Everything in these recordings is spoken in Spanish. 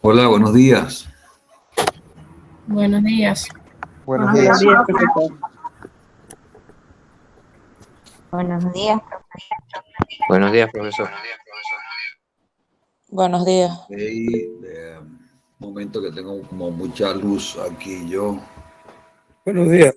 Hola, buenos días. Buenos días. Buenos días, profesor. Buenos días. Buenos días, profesor. Buenos días. Momento que tengo como mucha luz aquí yo. Buenos días.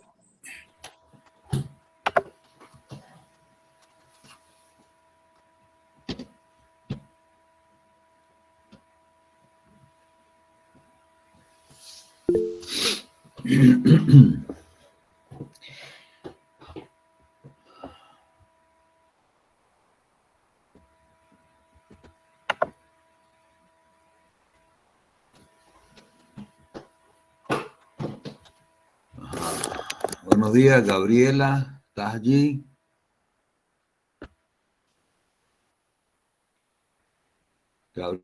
Buenos días, Gabriela. ¿Estás allí? Gabriela.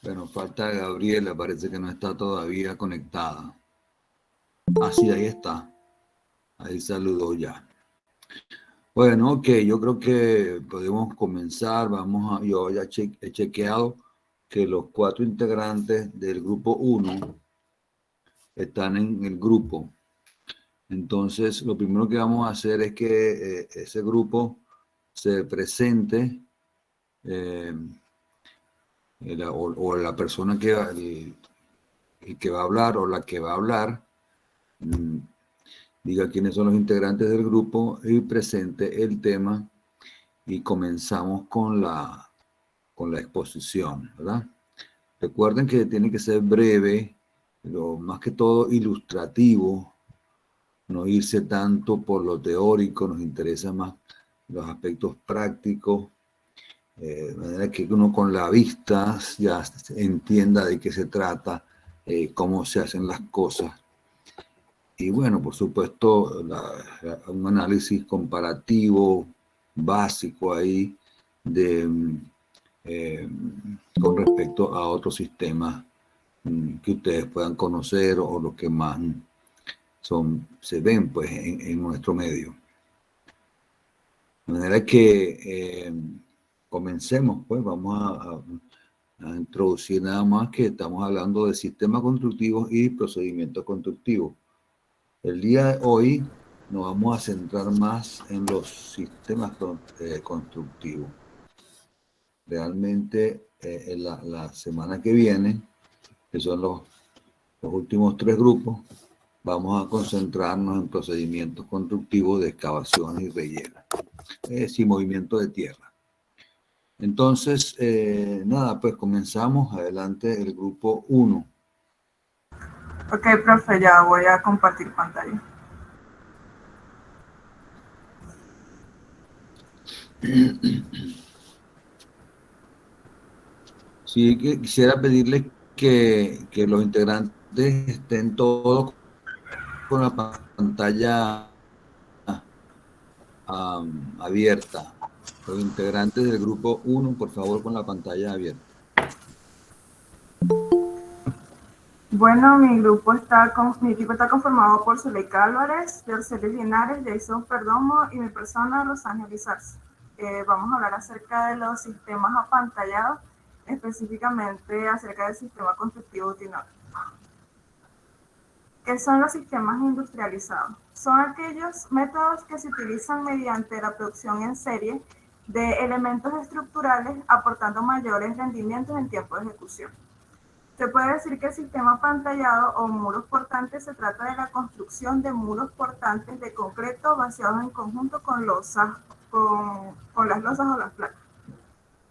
Bueno, falta Gabriela, parece que no está todavía conectada. Ah, sí, ahí está. Ahí saludó ya. Bueno, ok, yo creo que podemos comenzar. Yo ya he chequeado que los 4 integrantes del grupo 1 están en el grupo. Entonces, lo primero que vamos a hacer es que ese grupo se presente o la persona que el que va a hablar o la que va a hablar diga quiénes son los integrantes del grupo y presente el tema y comenzamos con la exposición, ¿verdad? Recuerden que tiene que ser breve, pero más que todo ilustrativo, no irse tanto por lo teórico, nos interesa más los aspectos prácticos, de manera que uno con la vista ya entienda de qué se trata, cómo se hacen las cosas. Y bueno, por supuesto, un análisis comparativo básico ahí con respecto a otros sistemas que ustedes puedan conocer o los que más se ven pues en nuestro medio. De manera que comencemos, pues vamos a introducir nada más que estamos hablando de sistemas constructivos y procedimientos constructivos. El día de hoy nos vamos a centrar más en los sistemas constructivos. Realmente en la semana que viene, que son los últimos 3 grupos, vamos a concentrarnos en procedimientos constructivos de excavaciones y rellenos, sin movimiento de tierra. Entonces, nada, pues comenzamos. Adelante el grupo 1. Ok, profe, ya voy a compartir pantalla. Sí, quisiera pedirles que los integrantes estén todos con la pantalla abierta. Los integrantes del grupo 1, por favor, con la pantalla abierta. Bueno, mi equipo está conformado por Zuleika Álvarez, Yorcelis Linares, Jason Perdomo y mi persona, Rosángel Izarza. Vamos a hablar acerca de los sistemas apantallados, específicamente acerca del sistema constructivo Utinor. ¿Qué son los sistemas industrializados? Son aquellos métodos que se utilizan mediante la producción en serie de elementos estructurales aportando mayores rendimientos en tiempo de ejecución. Se puede decir que el sistema pantallado o muros portantes se trata de la construcción de muros portantes de concreto vaciados en conjunto con losas, con las losas o las placas.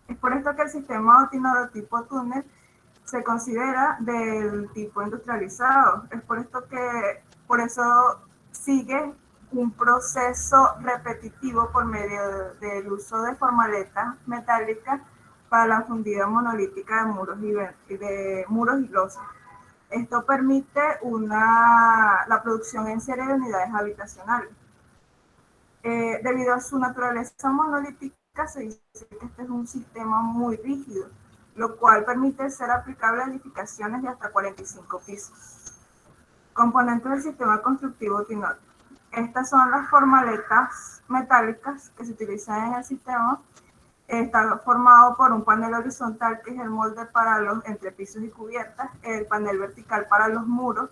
Es por esto que el sistema Utinor tipo túnel se considera del tipo industrializado. Es por eso sigue un proceso repetitivo por medio del uso de formaletas metálicas para la fundida monolítica de muros y losas. Esto permite la producción en serie de unidades habitacionales. Debido a su naturaleza monolítica, se dice que este es un sistema muy rígido, lo cual permite ser aplicable a edificaciones de hasta 45 pisos. Componentes del sistema constructivo TINOT. Estas son las formaletas metálicas que se utilizan en el sistema. Está formado por un panel horizontal, que es el molde para los entrepisos y cubiertas, el panel vertical para los muros,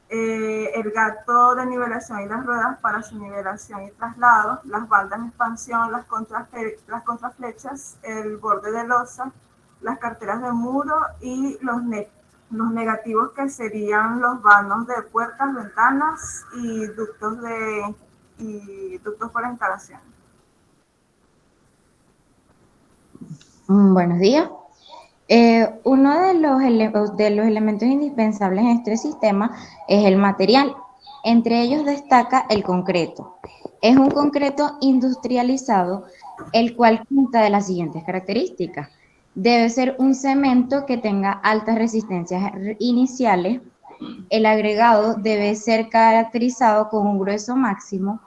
el gato de nivelación y las ruedas para su nivelación y traslado, las bandas de expansión, las contraflechas, el borde de losa, las carteras de muro y los negativos, que serían los vanos de puertas, ventanas y ductos para instalación. Buenos días. Uno de los elementos indispensables en este sistema es el material. Entre ellos destaca el concreto. Es un concreto industrializado, el cual consta de las siguientes características. Debe ser un cemento que tenga altas resistencias iniciales. El agregado debe ser caracterizado con un grueso máximo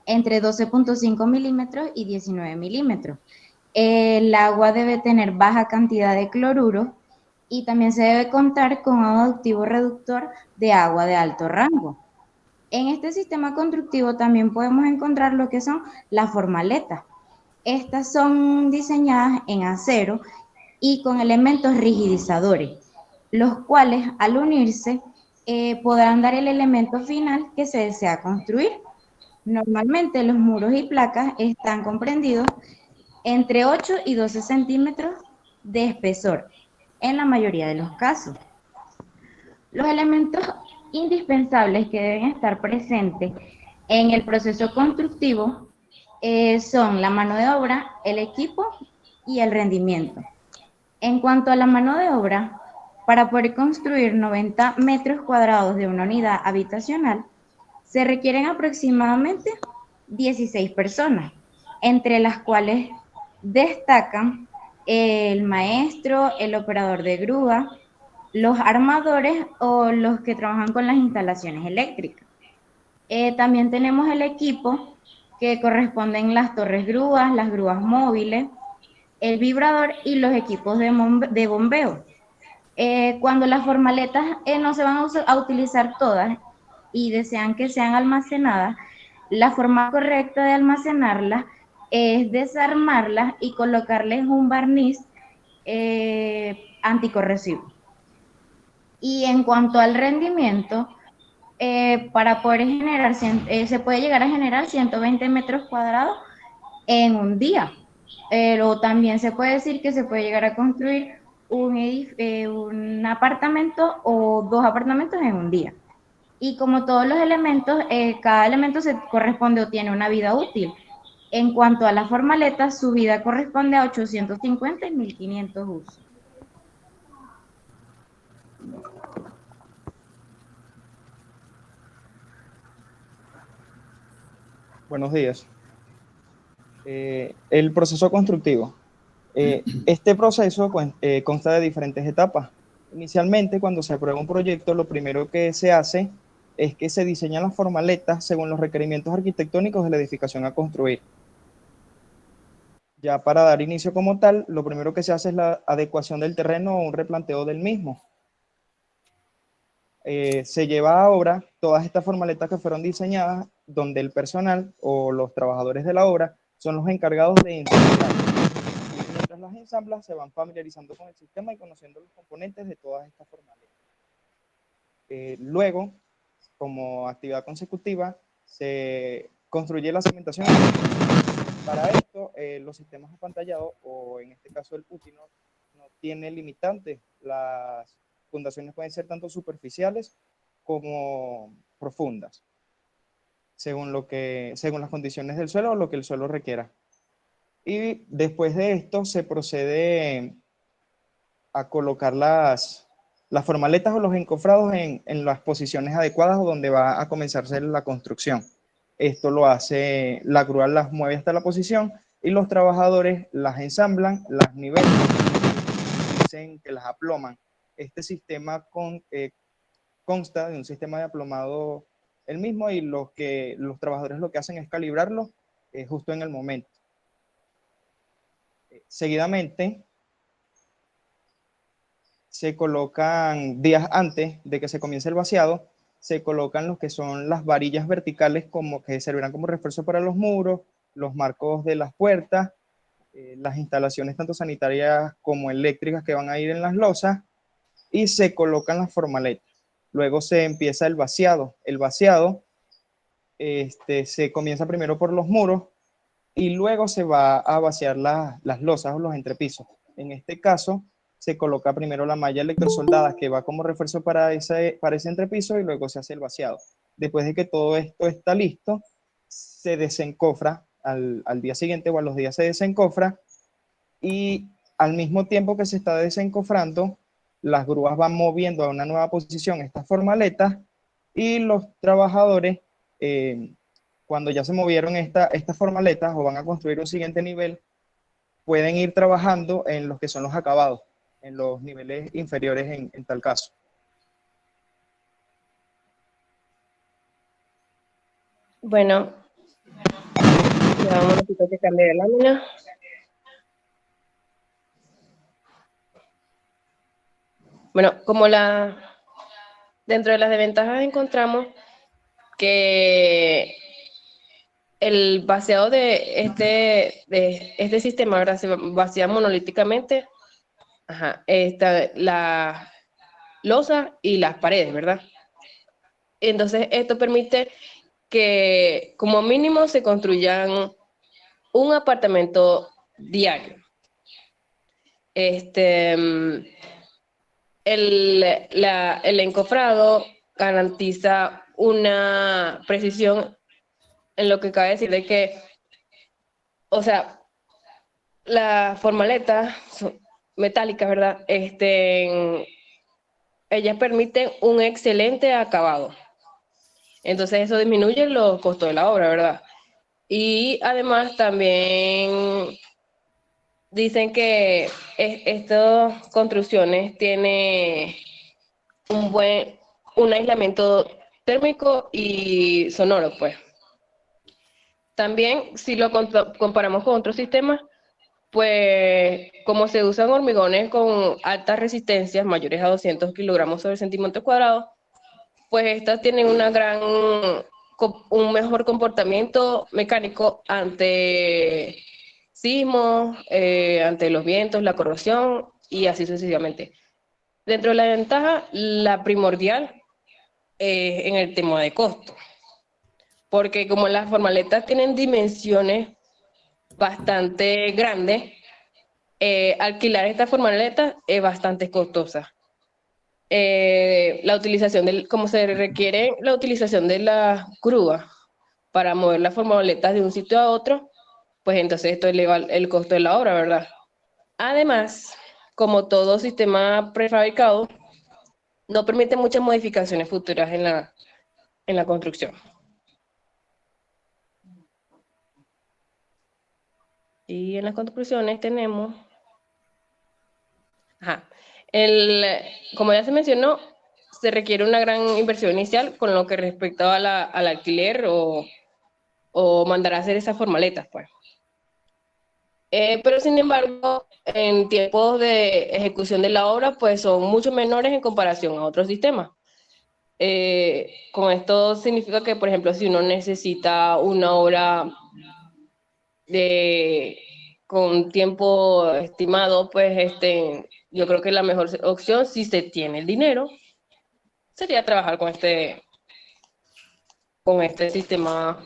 entre 12.5 milímetros y 19 milímetros. El agua debe tener baja cantidad de cloruro y también se debe contar con un adductivo reductor de agua de alto rango. En este sistema constructivo también podemos encontrar lo que son las formaletas. Estas son diseñadas en acero y con elementos rigidizadores, los cuales al unirse podrán dar el elemento final que se desea construir. Normalmente los muros y placas están comprendidos entre 8 y 12 centímetros de espesor, en la mayoría de los casos. Los elementos indispensables que deben estar presentes en el proceso constructivo son la mano de obra, el equipo y el rendimiento. En cuanto a la mano de obra, para poder construir 90 metros cuadrados de una unidad habitacional, se requieren aproximadamente 16 personas, entre las cuales destacan el maestro, el operador de grúa, los armadores o los que trabajan con las instalaciones eléctricas. También tenemos el equipo, que corresponden las torres grúas, las grúas móviles, el vibrador y los equipos de bombeo. Cuando las formaletas no se van a utilizar todas y desean que sean almacenadas, la forma correcta de almacenarlas es desarmarlas y colocarles un barniz anticorrosivo. Y en cuanto al rendimiento, para poder generar, se puede llegar a generar 120 metros cuadrados en un día. O también se puede decir que se puede llegar a construir un apartamento o 2 apartamentos en un día. Y como todos los elementos, cada elemento se corresponde o tiene una vida útil. En cuanto a las formaletas, su vida corresponde a 850 y 1500 usos. Buenos días. El proceso constructivo. Este proceso consta de diferentes etapas. Inicialmente, cuando se aprueba un proyecto, lo primero que se hace es que se diseñan las formaletas según los requerimientos arquitectónicos de la edificación a construir. Ya para dar inicio como tal, lo primero que se hace es la adecuación del terreno o un replanteo del mismo. Se lleva a obra todas estas formaletas que fueron diseñadas, donde el personal o los trabajadores de la obra son los encargados de ensamblar. Mientras las ensamblan, se van familiarizando con el sistema y conociendo los componentes de todas estas formaletas. Luego, como actividad consecutiva, se construye la cimentación. Para esto, los sistemas apantallados, o en este caso el PUTI, no tiene limitantes. Las fundaciones pueden ser tanto superficiales como profundas, según las condiciones del suelo o lo que el suelo requiera. Y después de esto se procede a colocar las formaletas o los encofrados en las posiciones adecuadas o donde va a comenzarse la construcción. Esto lo hace, la grúa las mueve hasta la posición y los trabajadores las ensamblan, las nivelan, dicen que las aploman. Este sistema consta de un sistema de aplomado el mismo, y los trabajadores lo que hacen es calibrarlo justo en el momento. Seguidamente, se colocan días antes de que se comience el vaciado, se colocan lo que son las varillas verticales como que servirán como refuerzo para los muros, los marcos de las puertas, las instalaciones tanto sanitarias como eléctricas que van a ir en las losas, y se colocan las formaletas. Luego se empieza el vaciado. El vaciado se comienza primero por los muros y luego se va a vaciar las losas o los entrepisos. En este caso, se coloca primero la malla electrosoldada que va como refuerzo para ese entrepiso y luego se hace el vaciado. Después de que todo esto está listo, se desencofra al día siguiente o a los días se desencofra, y al mismo tiempo que se está desencofrando, las grúas van moviendo a una nueva posición estas formaletas y los trabajadores, cuando ya se movieron estas formaletas o van a construir un siguiente nivel, pueden ir trabajando en los que son los acabados, en los niveles inferiores en tal caso. Bueno, ya vamos a que cambiar de lámina. Bueno, dentro de las desventajas encontramos que el vaciado de este sistema, ¿verdad? Se vacía monolíticamente, la losa y las paredes, ¿verdad? Entonces, esto permite que como mínimo se construyan un apartamento diario. El encofrado garantiza una precisión en lo que cabe decir de que, o sea, las formaletas metálicas, ¿verdad? Ellas permiten un excelente acabado. Entonces eso disminuye los costos de la obra, ¿verdad? Y además también dicen que estas construcciones tienen un aislamiento térmico y sonoro, pues. También, si lo comparamos con otros sistemas, pues como se usan hormigones con altas resistencias, mayores a 200 kilogramos sobre centímetro cuadrado, pues estas tienen un mejor comportamiento mecánico ante sismos, ante los vientos, la corrosión y así sucesivamente. Dentro de la ventaja, la primordial en el tema de costo, porque como las formaletas tienen dimensiones bastante grandes, alquilar estas formaletas es bastante costosa. La utilización como se requiere la utilización de las grúas para mover las formaletas de un sitio a otro, pues entonces esto eleva el costo de la obra, ¿verdad? Además, como todo sistema prefabricado, no permite muchas modificaciones futuras en la construcción. Y en las conclusiones tenemos, como ya se mencionó, se requiere una gran inversión inicial con lo que respecta al alquiler o mandar a hacer esas formaletas, pues. Pero sin embargo, en tiempos de ejecución de la obra, pues son mucho menores en comparación a otros sistemas. Con esto significa que, por ejemplo, si uno necesita una obra con tiempo estimado, pues yo creo que la mejor opción, si se tiene el dinero, sería trabajar con este sistema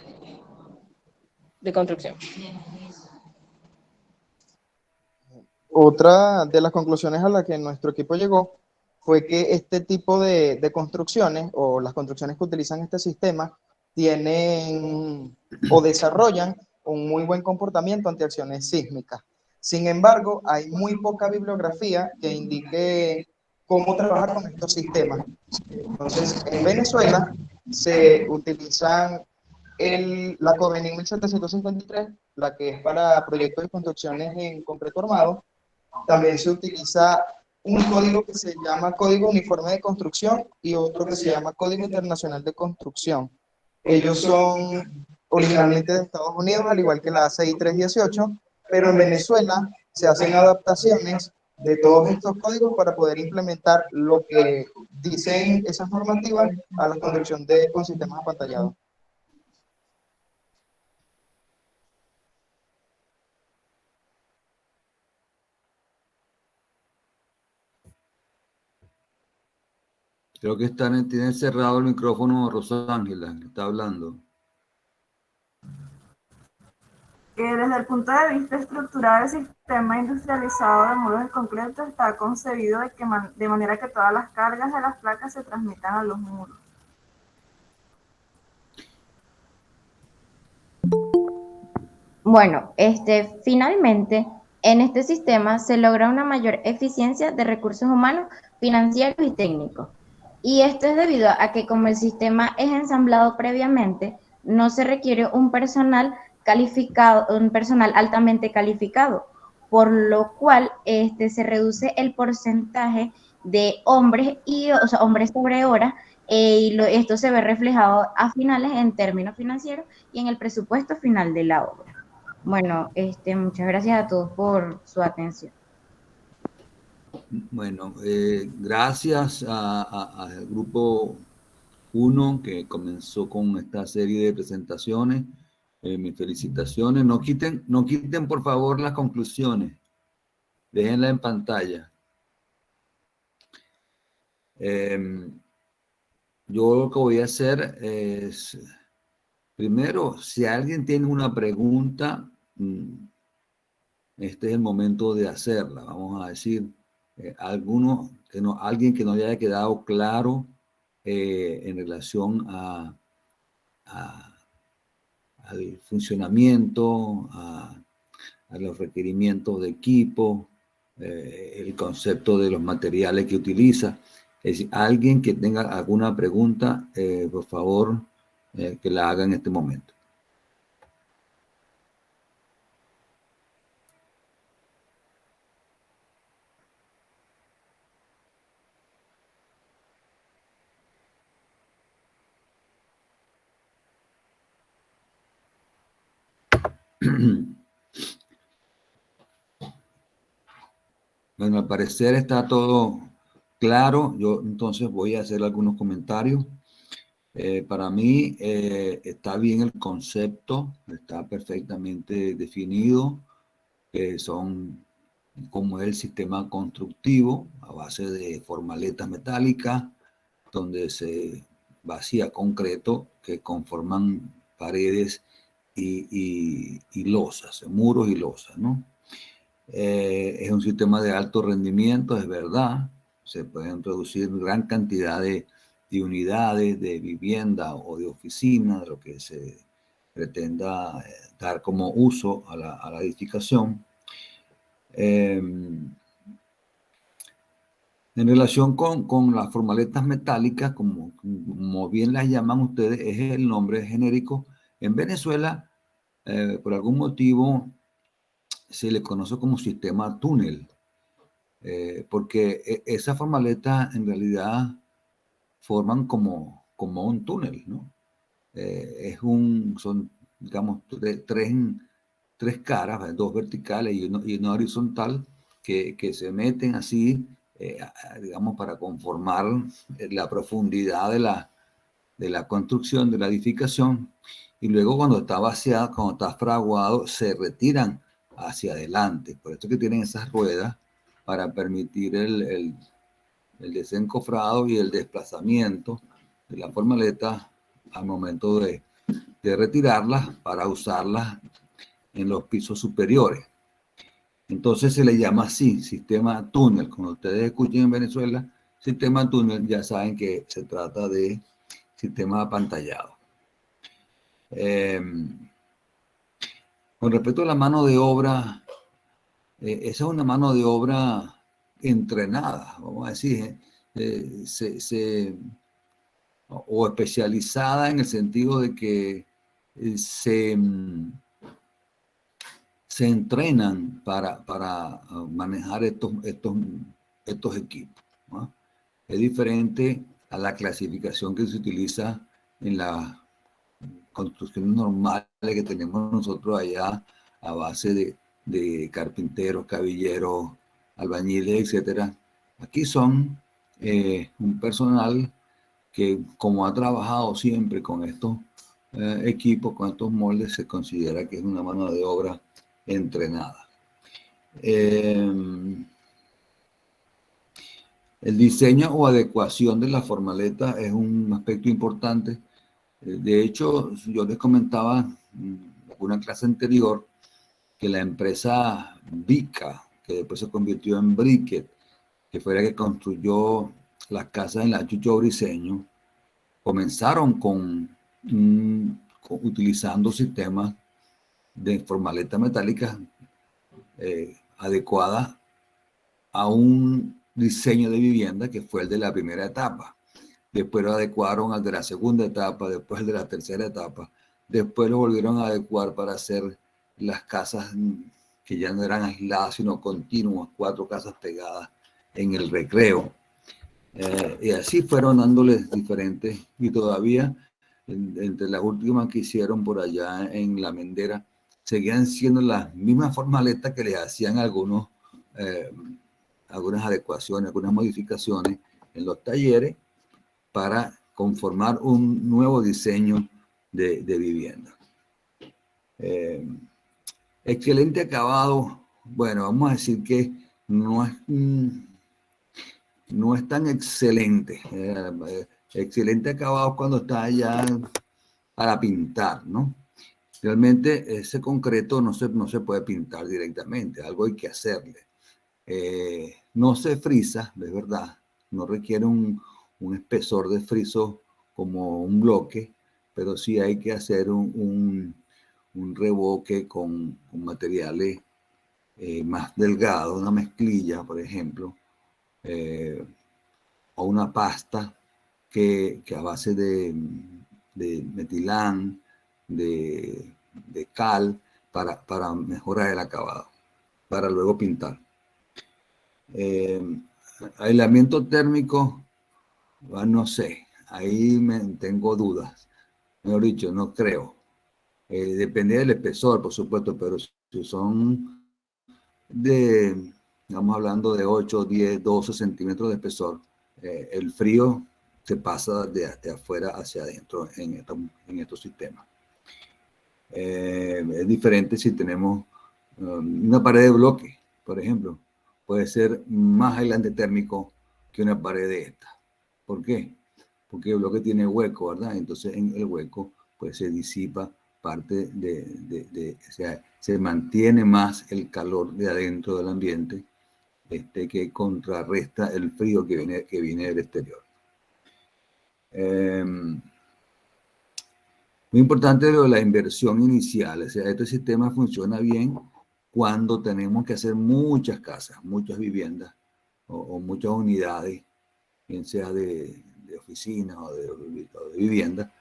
de construcción. Otra de las conclusiones a la que nuestro equipo llegó fue que este tipo de construcciones o las construcciones que utilizan este sistema tienen o desarrollan un muy buen comportamiento ante acciones sísmicas. Sin embargo, hay muy poca bibliografía que indique cómo trabajar con estos sistemas. Entonces, en Venezuela se utilizan la COVENIC 1753, la que es para proyectos y construcciones en concreto armado. También se utiliza un código que se llama Código Uniforme de Construcción y otro que se llama Código Internacional de Construcción. Ellos son originalmente de Estados Unidos, al igual que la ACI 318, pero en Venezuela se hacen adaptaciones de todos estos códigos para poder implementar lo que dicen esas normativas a la construcción con sistemas apantallados. Creo que tiene cerrado el micrófono Rosángela, que está hablando. Desde el punto de vista estructural, el sistema industrializado de muros de concreto está concebido de manera que todas las cargas de las placas se transmitan a los muros. Bueno, finalmente, en este sistema se logra una mayor eficiencia de recursos humanos, financieros y técnicos. Y esto es debido a que como el sistema es ensamblado previamente, no se requiere un personal calificado, un personal altamente calificado, por lo cual se reduce el porcentaje de hombres o sea, hombres sobre horas, esto se ve reflejado a finales en términos financieros y en el presupuesto final de la obra. Bueno, muchas gracias a todos por su atención. Bueno, gracias al grupo 1 que comenzó con esta serie de presentaciones. Mis felicitaciones. No quiten por favor las conclusiones. Déjenla en pantalla. Yo lo que voy a hacer es, primero, si alguien tiene una pregunta, este es el momento de hacerla. Vamos a decir, alguien que no le haya quedado claro en relación al funcionamiento, a los requerimientos de equipo, el concepto de los materiales que utiliza. Es decir, alguien que tenga alguna pregunta, por favor, que la haga en este momento. Bueno, al parecer está todo claro. Yo entonces voy a hacer algunos comentarios. Para mí está bien el concepto, está perfectamente definido, como es el sistema constructivo a base de formaletas metálicas, donde se vacía concreto que conforman paredes y losas, muros y losas, ¿no? Es un sistema de alto rendimiento, es verdad. Se pueden producir gran cantidad de unidades de vivienda o de oficina, de lo que se pretenda dar como uso a la edificación. En relación con las formaletas metálicas, como bien las llaman ustedes, es el nombre genérico. En Venezuela, por algún motivo, se le conoce como sistema túnel, porque esas formaletas en realidad forman como un túnel, ¿no? Son, digamos, tres caras, dos verticales y una horizontal, que se meten así, digamos, para conformar la profundidad de la construcción, de la edificación, y luego cuando está vaciado, cuando está fraguado, se retiran hacia adelante. Por eso que tienen esas ruedas para permitir el desencofrado y el desplazamiento de la formaleta al momento de retirarlas para usarlas en los pisos superiores. Entonces se le llama así, sistema túnel. Cuando ustedes escuchen en Venezuela, sistema túnel, ya saben que se trata de sistema apantallado. Con respecto a la mano de obra, esa es una mano de obra entrenada, vamos a decir, o especializada en el sentido de que se entrenan para manejar estos equipos, ¿no? Es diferente a la clasificación que se utiliza en las construcciones normales que tenemos nosotros allá a base de carpinteros, cabilleros, albañiles, etcétera. Aquí son un personal que, como ha trabajado siempre con estos equipos, con estos moldes, se considera que es una mano de obra entrenada. El diseño o adecuación de la formaleta es un aspecto importante. De hecho, yo les comentaba en una clase anterior que la empresa Vica, que después se convirtió en Briquet, que fue la que construyó las casas en la Chucho Briceño, comenzaron utilizando sistemas de formaleta metálica adecuada a un diseño de vivienda que fue el de la primera etapa. Después lo adecuaron al de la segunda etapa, después el de la tercera etapa. Después lo volvieron a adecuar para hacer las casas que ya no eran aisladas, sino continuas, 4 casas pegadas en el recreo. Y así fueron dándoles diferentes, y todavía entre las últimas que hicieron por allá en La Mendera, seguían siendo las mismas formaletas que les hacían algunas adecuaciones, algunas modificaciones en los talleres para conformar un nuevo diseño de vivienda. Excelente acabado. Bueno, vamos a decir que no es tan excelente. Excelente acabado cuando está ya para pintar, ¿no? Realmente ese concreto no se puede pintar directamente, algo hay que hacerle. No se frisa, de verdad, no requiere un espesor de friso como un bloque, pero sí hay que hacer un revoque con materiales más delgados, una mezclilla, por ejemplo, o una pasta que a base de metilán, de cal, para mejorar el acabado, para luego pintar. Aislamiento térmico, no sé, ahí tengo dudas. Mejor dicho, no creo. Depende del espesor, por supuesto, pero si son estamos hablando de 8, 10, 12 centímetros de espesor, el frío se pasa de afuera hacia adentro en estos sistemas. Es diferente si tenemos una pared de bloque, por ejemplo. Puede ser más aislante térmico que una pared de esta. ¿Por qué? Porque el bloque tiene hueco, ¿verdad? Entonces en el hueco pues se disipa parte o sea, se mantiene más el calor de adentro del ambiente que contrarresta el frío que viene del exterior. Muy importante lo de la inversión inicial. O sea, este sistema funciona bien cuando tenemos que hacer muchas casas, muchas viviendas o muchas unidades, bien sea de oficina o de vivienda,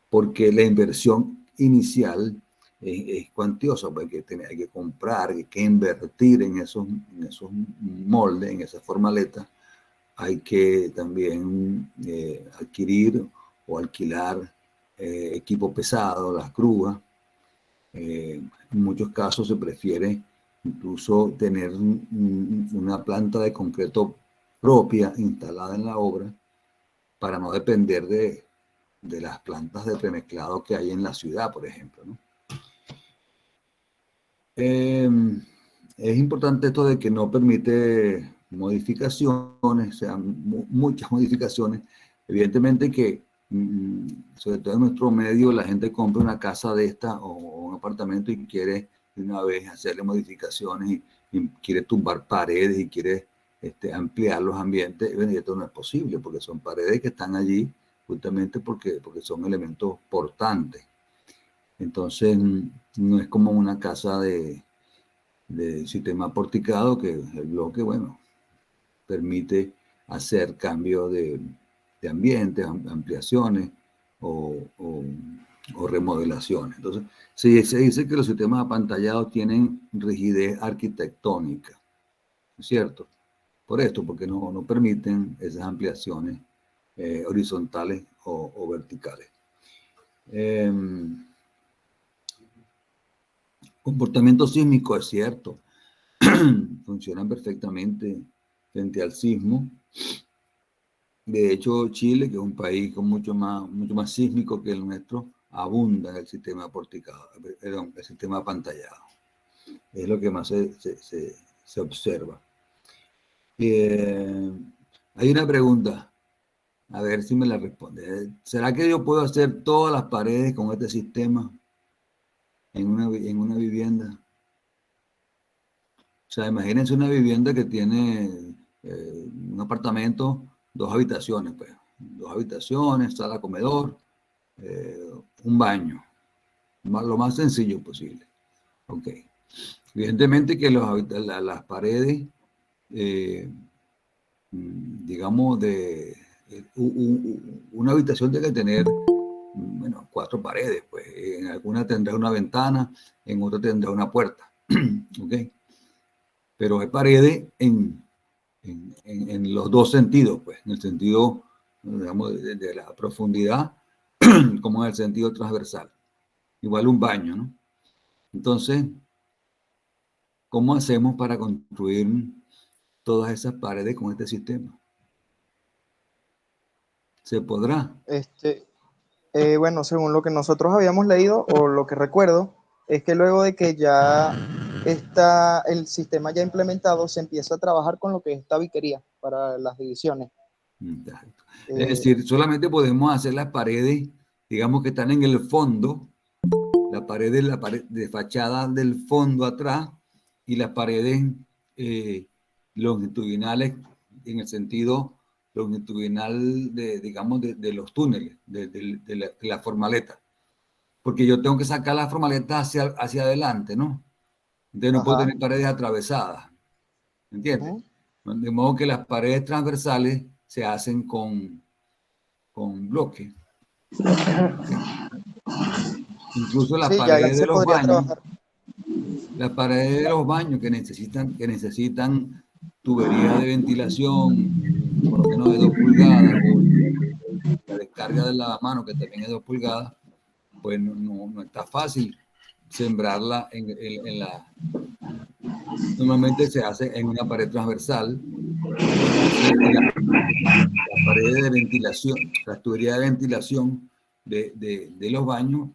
porque la inversión inicial es cuantiosa, porque hay que comprar, hay que invertir en esos moldes, en esas formaletas. Hay que también adquirir o alquilar equipo pesado, las grúas. En muchos casos se prefiere incluso tener una planta de concreto propia instalada en la obra para no depender de las plantas de premezclado que hay en la ciudad, por ejemplo, ¿no? Es importante esto de que no permite modificaciones, o sea, muchas modificaciones. Evidentemente que, sobre todo en nuestro medio, la gente compra una casa de esta o un apartamento y quiere de una vez hacerle modificaciones y quiere tumbar paredes y quiere ampliar los ambientes. Y esto no es posible porque son paredes que están allí justamente porque son elementos portantes. Entonces, no es como una casa de sistema porticado que el bloque, bueno, permite hacer cambio de ambientes, ampliaciones o remodelaciones. Entonces, se dice que los sistemas apantallados tienen rigidez arquitectónica, ¿no es cierto? Por esto, porque no permiten esas ampliaciones horizontales o verticales. Comportamiento sísmico, es cierto. funcionan perfectamente frente al sismo. De hecho, Chile, que es un país con mucho más sísmico que el nuestro, abunda en el sistema porticado, perdón, el sistema apantallado. Es lo que más se observa. Hay una pregunta, a ver si me la responde. ¿Será que yo puedo hacer todas las paredes con este sistema en una vivienda? O sea, imagínense una vivienda que tiene un apartamento, 2 habitaciones, pues. 2 habitaciones, sala, comedor, un baño. Lo más sencillo posible. Ok. Evidentemente que las paredes, digamos, una habitación tiene que tener, bueno, 4 paredes, pues. En alguna tendrá una ventana, en otra tendrá una puerta. Ok. Pero hay paredes en los dos sentidos, pues, en el sentido, digamos, de la profundidad, como en el sentido transversal. Igual un baño, ¿no? Entonces, ¿cómo hacemos para construir todas esas paredes con este sistema? ¿Se podrá? Bueno, según lo que nosotros habíamos leído o lo que recuerdo, es que luego de que ya está el sistema ya implementado, se empieza a trabajar con lo que es tabiquería para las divisiones. Exacto. Es Eh, decir, solamente podemos hacer las paredes, digamos que están en el fondo, la pared de fachada del fondo atrás y las paredes longitudinales en el sentido longitudinal digamos, de los túneles, de la formaleta. Porque yo tengo que sacar la formaleta hacia adelante, ¿no? Entonces no puedo ajá. tener paredes atravesadas, ¿entiendes? Ujú. De modo que las paredes transversales se hacen con bloques. Incluso Sí, ya se podría trabajar. las paredes de los baños que necesitan tubería de ventilación, por lo menos de 2 pulgadas, o la descarga del lavamanos, que también es 2 pulgadas, pues no está fácil sembrarla en la... Normalmente se hace en una pared transversal, se hace en la pared de ventilación, las tuberías de ventilación de los baños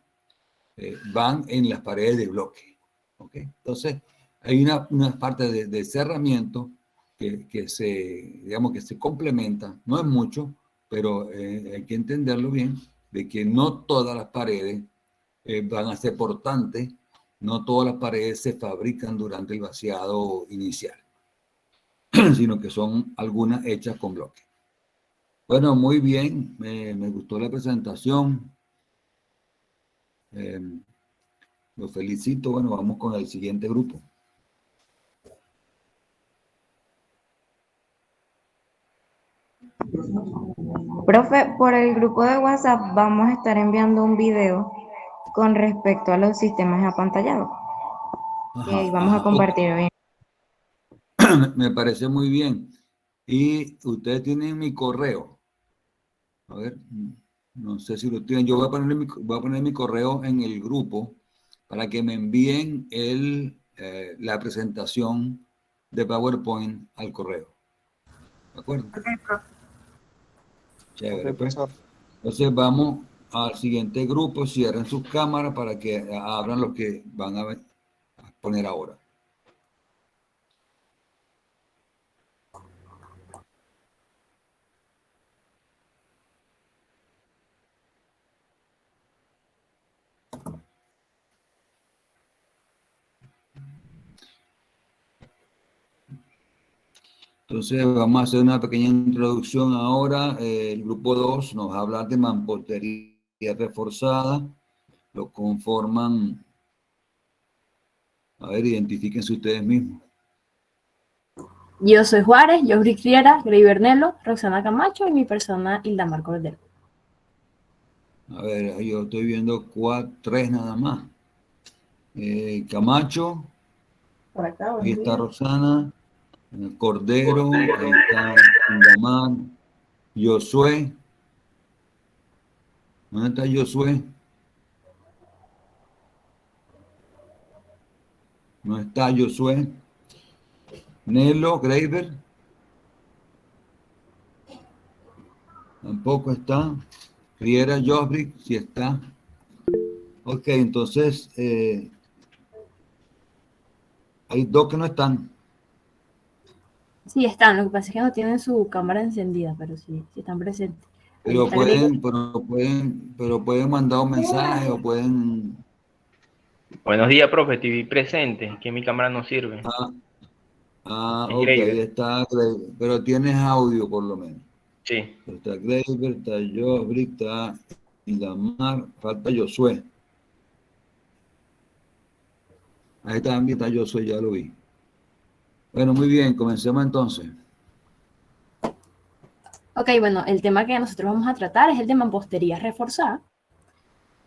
van en las paredes de bloque. ¿Okay? Entonces, hay una parte de cerramiento que se complementa, no es mucho, pero hay que entenderlo bien, de que no todas las paredes van a ser portantes, no todas las paredes se fabrican durante el vaciado inicial, sino que son algunas hechas con bloque. Bueno, muy bien, me gustó la presentación. Los felicito. Bueno, vamos con el siguiente grupo. Profe, por el grupo de WhatsApp vamos a estar enviando un video con respecto a los sistemas apantallados que vamos a Ok. compartir bien. Me parece muy bien. Y ustedes tienen mi correo. A ver, no sé si lo tienen. Yo voy a poner mi correo en el grupo para que me envíen la presentación de PowerPoint al correo. ¿De acuerdo? Ok, profe. Chévere, Ok, pues. profesor. Entonces vamos al siguiente grupo. Cierren sus cámaras para que abran lo que van a poner ahora. Entonces vamos a hacer una pequeña introducción ahora. El grupo 2 nos va a hablar de mampostería reforzada. Lo conforman, a ver, identifíquense ustedes mismos. Yo soy Juárez, Jofri Riera, Grey Bernelo, Roxana Camacho y mi persona Ildamar Cordero. A ver, yo estoy viendo 3 nada más. Camacho, Por acá, ahí buen está día. Roxana, Cordero, ahí está Indamar, Josué. ¿Dónde está Josué? No está Josué. Nelo Graver. Tampoco está. Riera Josbrick, sí está. Ok, entonces hay dos que no están. Sí, están. Lo que pasa es que no tienen su cámara encendida, pero sí, sí están presentes. Ahí Pero está Gregory. pueden mandar un mensaje o pueden. Buenos días, profe. TV presente, que mi cámara no sirve. Es Ok, Graver. está Graver, pero tienes audio por lo menos. Sí. Está Graver, está Josbrick, está Idamar, falta Josué. Ahí también está Josué, ya lo vi. Bueno, muy bien, comencemos entonces. Ok, bueno, el tema que nosotros vamos a tratar es el de mampostería reforzada,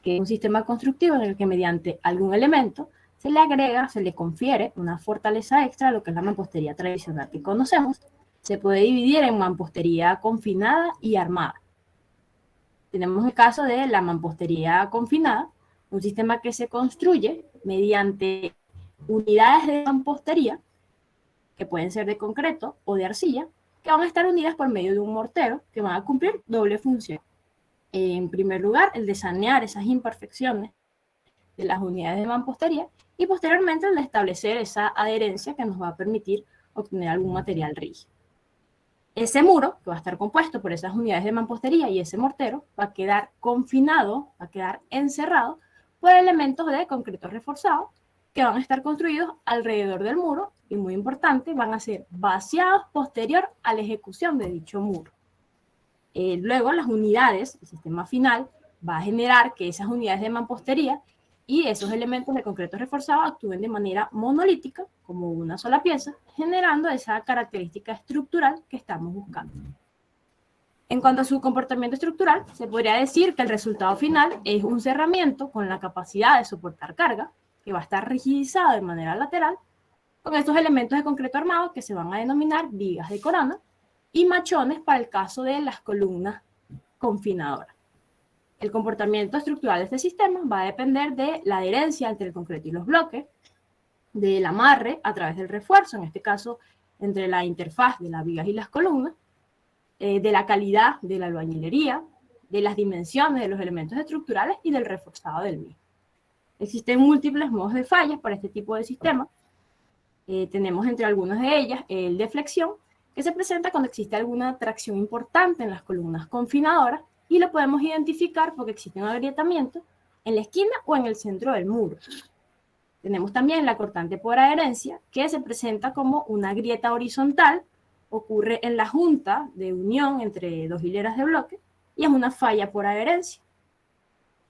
que es un sistema constructivo en el que mediante algún elemento se le agrega, se le confiere una fortaleza extra a lo que es la mampostería tradicional que conocemos. Se puede dividir en mampostería confinada y armada. Tenemos el caso de la mampostería confinada, un sistema que se construye mediante unidades de mampostería, que pueden ser de concreto o de arcilla, que van a estar unidas por medio de un mortero, que van a cumplir doble función. En primer lugar, el de sanear esas imperfecciones de las unidades de mampostería y posteriormente el de establecer esa adherencia que nos va a permitir obtener algún material rígido. Ese muro, que va a estar compuesto por esas unidades de mampostería y ese mortero, va a quedar confinado, va a quedar encerrado por elementos de concreto reforzado que van a estar construidos alrededor del muro y, muy importante, van a ser vaciados posterior a la ejecución de dicho muro. Luego, las unidades, el sistema final, va a generar que esas unidades de mampostería y esos elementos de concreto reforzado actúen de manera monolítica, como una sola pieza, generando esa característica estructural que estamos buscando. En cuanto a su comportamiento estructural, se podría decir que el resultado final es un cerramiento con la capacidad de soportar carga, que va a estar rigidizado de manera lateral, con estos elementos de concreto armado que se van a denominar vigas de corona y machones para el caso de las columnas confinadoras. El comportamiento estructural de este sistema va a depender de la adherencia entre el concreto y los bloques, del amarre a través del refuerzo, en este caso entre la interfaz de las vigas y las columnas, de la calidad de la albañilería, de las dimensiones de los elementos estructurales y del reforzado del mismo. Existen múltiples modos de fallas para este tipo de sistema. Tenemos entre algunas de ellas el de flexión, que se presenta cuando existe alguna tracción importante en las columnas confinadoras y lo podemos identificar porque existe un agrietamiento en la esquina o en el centro del muro. Tenemos también la cortante por adherencia, que se presenta como una grieta horizontal, ocurre en la junta de unión entre dos hileras de bloques y es una falla por adherencia.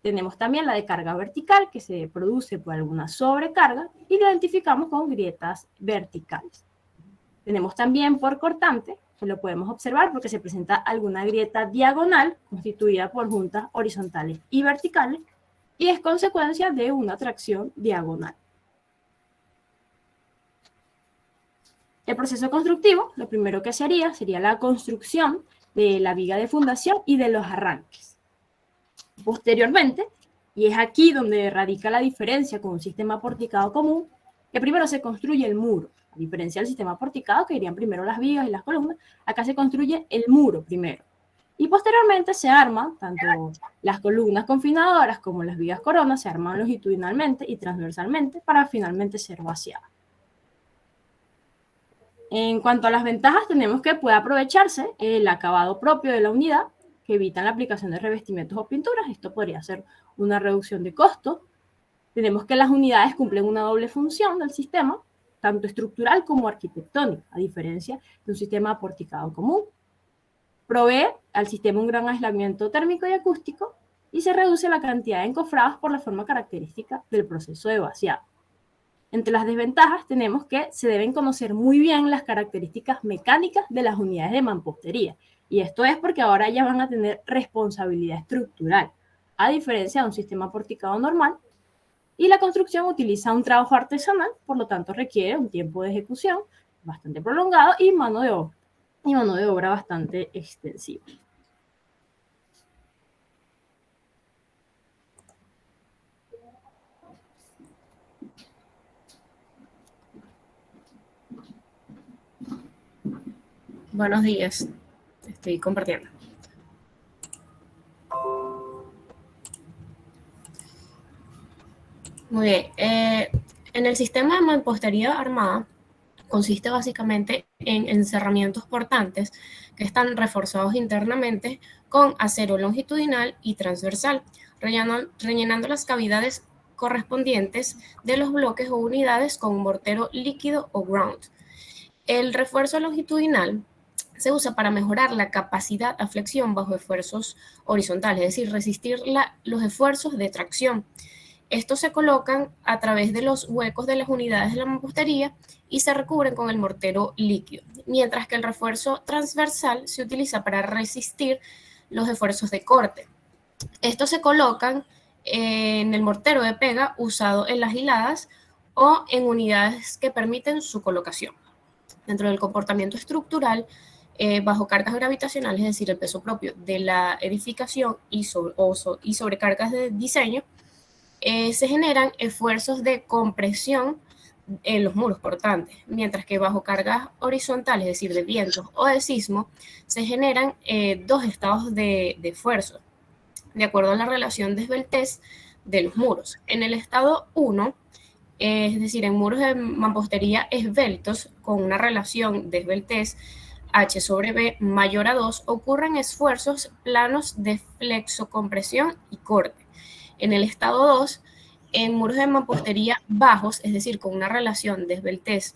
Tenemos también la de carga vertical, que se produce por alguna sobrecarga y lo identificamos con grietas verticales. Tenemos también por cortante, que lo podemos observar porque se presenta alguna grieta diagonal constituida por juntas horizontales y verticales y es consecuencia de una tracción diagonal. El proceso constructivo, lo primero que se haría sería la construcción de la viga de fundación y de los arranques. Posteriormente, y es aquí donde radica la diferencia con un sistema porticado común, que primero se construye el muro. A diferencia del sistema porticado, que irían primero las vigas y las columnas, acá se construye el muro primero. Y posteriormente se arman, tanto las columnas confinadoras como las vigas coronas, se arman longitudinalmente y transversalmente para finalmente ser vaciadas. En cuanto a las ventajas, tenemos que puede aprovecharse el acabado propio de la unidad, que evitan la aplicación de revestimientos o pinturas. Esto podría ser una reducción de costos. Tenemos que las unidades cumplen una doble función del sistema, tanto estructural como arquitectónica, a diferencia de un sistema porticado común. Provee al sistema un gran aislamiento térmico y acústico y se reduce la cantidad de encofrados por la forma característica del proceso de vaciado. Entre las desventajas tenemos que se deben conocer muy bien las características mecánicas de las unidades de mampostería. Y esto es porque ahora ellas van a tener responsabilidad estructural, a diferencia de un sistema porticado normal. Y la construcción utiliza un trabajo artesanal, por lo tanto requiere un tiempo de ejecución bastante prolongado y mano de obra bastante extensiva. Buenos días. Estoy compartiendo. Muy bien. En el sistema de mampostería armada consiste básicamente en encerramientos portantes que están reforzados internamente con acero longitudinal y transversal, rellenando las cavidades correspondientes de los bloques o unidades con un mortero líquido o ground. El refuerzo longitudinal se usa para mejorar la capacidad a flexión bajo esfuerzos horizontales, es decir, resistir los esfuerzos de tracción. Estos se colocan a través de los huecos de las unidades de la mampostería y se recubren con el mortero líquido, mientras que el refuerzo transversal se utiliza para resistir los esfuerzos de corte. Estos se colocan en el mortero de pega usado en las hiladas o en unidades que permiten su colocación. Dentro del comportamiento estructural, bajo cargas gravitacionales, es decir, el peso propio de la edificación y sobrecargas de diseño, se generan esfuerzos de compresión en los muros portantes, mientras que bajo cargas horizontales, es decir, de vientos o de sismo, se generan dos estados de esfuerzo, de acuerdo a la relación de esbeltez de los muros. En el estado 1, es decir, en muros de mampostería esbeltos con una relación de esbeltez H sobre B mayor a 2, ocurren esfuerzos planos de flexocompresión y corte. En el estado 2, en muros de mampostería bajos, es decir, con una relación de esbeltez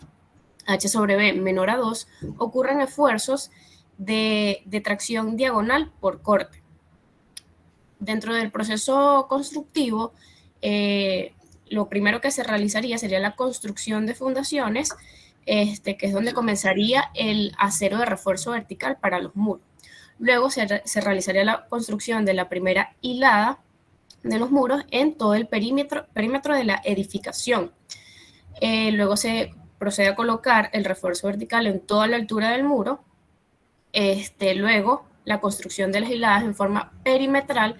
H sobre B menor a 2, ocurren esfuerzos de tracción diagonal por corte. Dentro del proceso constructivo, lo primero que se realizaría sería la construcción de fundaciones, que es donde comenzaría el acero de refuerzo vertical para los muros. Luego se realizaría la construcción de la primera hilada de los muros en todo el perímetro de la edificación. Luego se procede a colocar el refuerzo vertical en toda la altura del muro. Luego, la construcción de las hiladas en forma perimetral.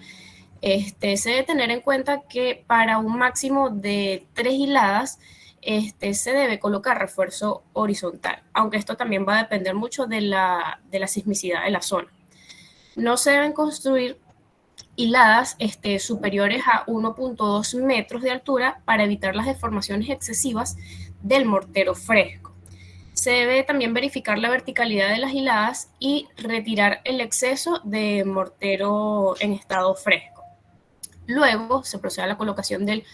Se debe tener en cuenta que para un máximo de 3 hiladas se debe colocar refuerzo horizontal, aunque esto también va a depender mucho de la sismicidad de la zona. No se deben construir hiladas superiores a 1.2 metros de altura para evitar las deformaciones excesivas del mortero fresco. Se debe también verificar la verticalidad de las hiladas y retirar el exceso de mortero en estado fresco. Luego se procede a la colocación del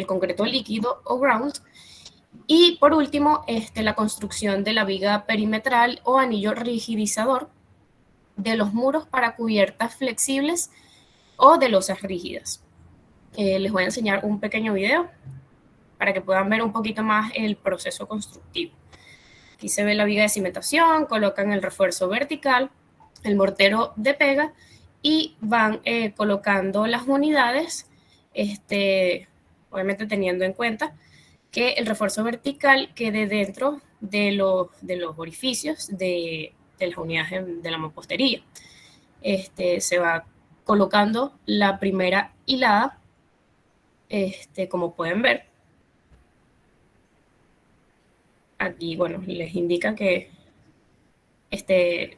concreto líquido o ground. Y por último, la construcción de la viga perimetral o anillo rigidizador de los muros para cubiertas flexibles o de losas rígidas. Les voy a enseñar un pequeño video para que puedan ver un poquito más el proceso constructivo. Aquí se ve la viga de cimentación, colocan el refuerzo vertical, el mortero de pega y van colocando las unidades, obviamente teniendo en cuenta que el refuerzo vertical quede dentro de los orificios de las unidades de la mampostería. Se va colocando la primera hilada, como pueden ver. Aquí, bueno, les indican que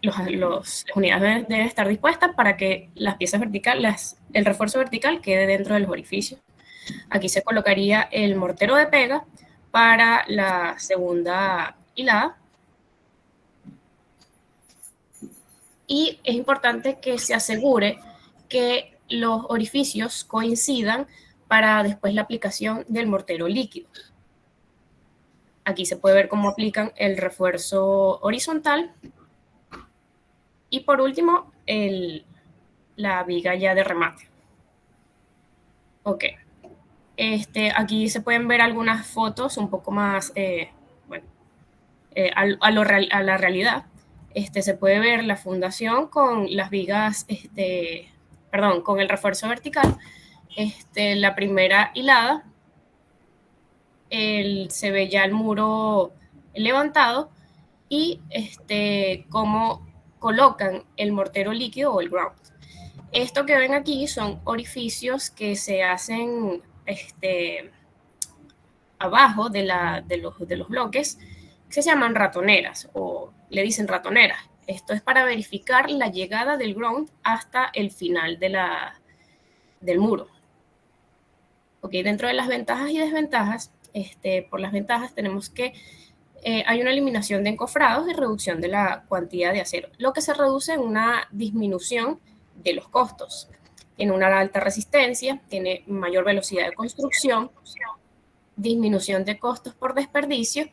las unidades deben estar dispuestas para que las piezas verticales, el refuerzo vertical quede dentro de los orificios. Aquí se colocaría el mortero de pega para la segunda hilada. Y es importante que se asegure que los orificios coincidan para después la aplicación del mortero líquido. Aquí se puede ver cómo aplican el refuerzo horizontal. Y por último, la viga ya de remate. Ok. Aquí se pueden ver algunas fotos un poco más, a la realidad. Se puede ver la fundación con las vigas, con el refuerzo vertical. La primera hilada, se ve ya el muro levantado y cómo colocan el mortero líquido o el ground. Esto que ven aquí son orificios que se hacen abajo de los bloques, que se llaman ratoneras o le dicen ratoneras. Esto es para verificar la llegada del ground hasta el final del muro. Ok, dentro de las ventajas y desventajas, por las ventajas tenemos que hay una eliminación de encofrados y reducción de la cuantía de acero, lo que se reduce en una disminución de los costos. Tiene una alta resistencia, tiene mayor velocidad de construcción, disminución de costos por desperdicio,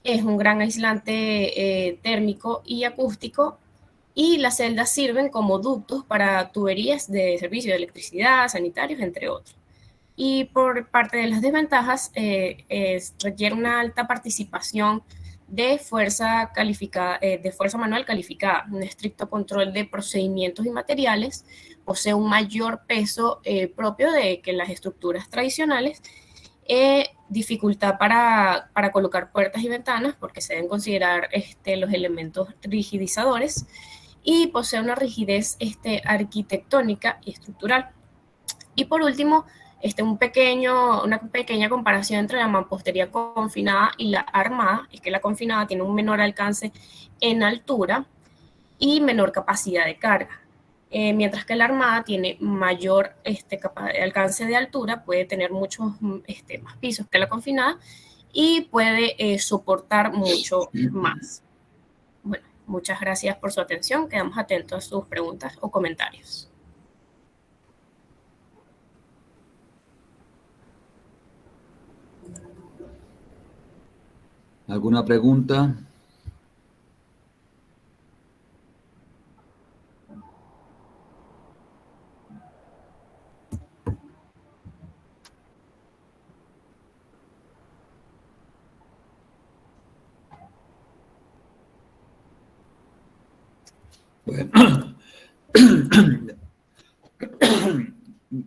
es un gran aislante térmico y acústico, y las celdas sirven como ductos para tuberías de servicio de electricidad, sanitarios, entre otros. Y por parte de las desventajas, requiere una alta participación de fuerza calificada, de fuerza manual calificada, un estricto control de procedimientos y materiales, posee un mayor peso propio de que las estructuras tradicionales, dificultad para colocar puertas y ventanas, porque se deben considerar los elementos rigidizadores, y posee una rigidez arquitectónica y estructural. Y por último, una pequeña comparación entre la mampostería confinada y la armada, es que la confinada tiene un menor alcance en altura y menor capacidad de carga, mientras que la armada tiene mayor alcance de altura, puede tener muchos más pisos que la confinada y puede soportar mucho más. Bueno, muchas gracias por su atención, quedamos atentos a sus preguntas o comentarios. ¿Alguna pregunta? Bueno.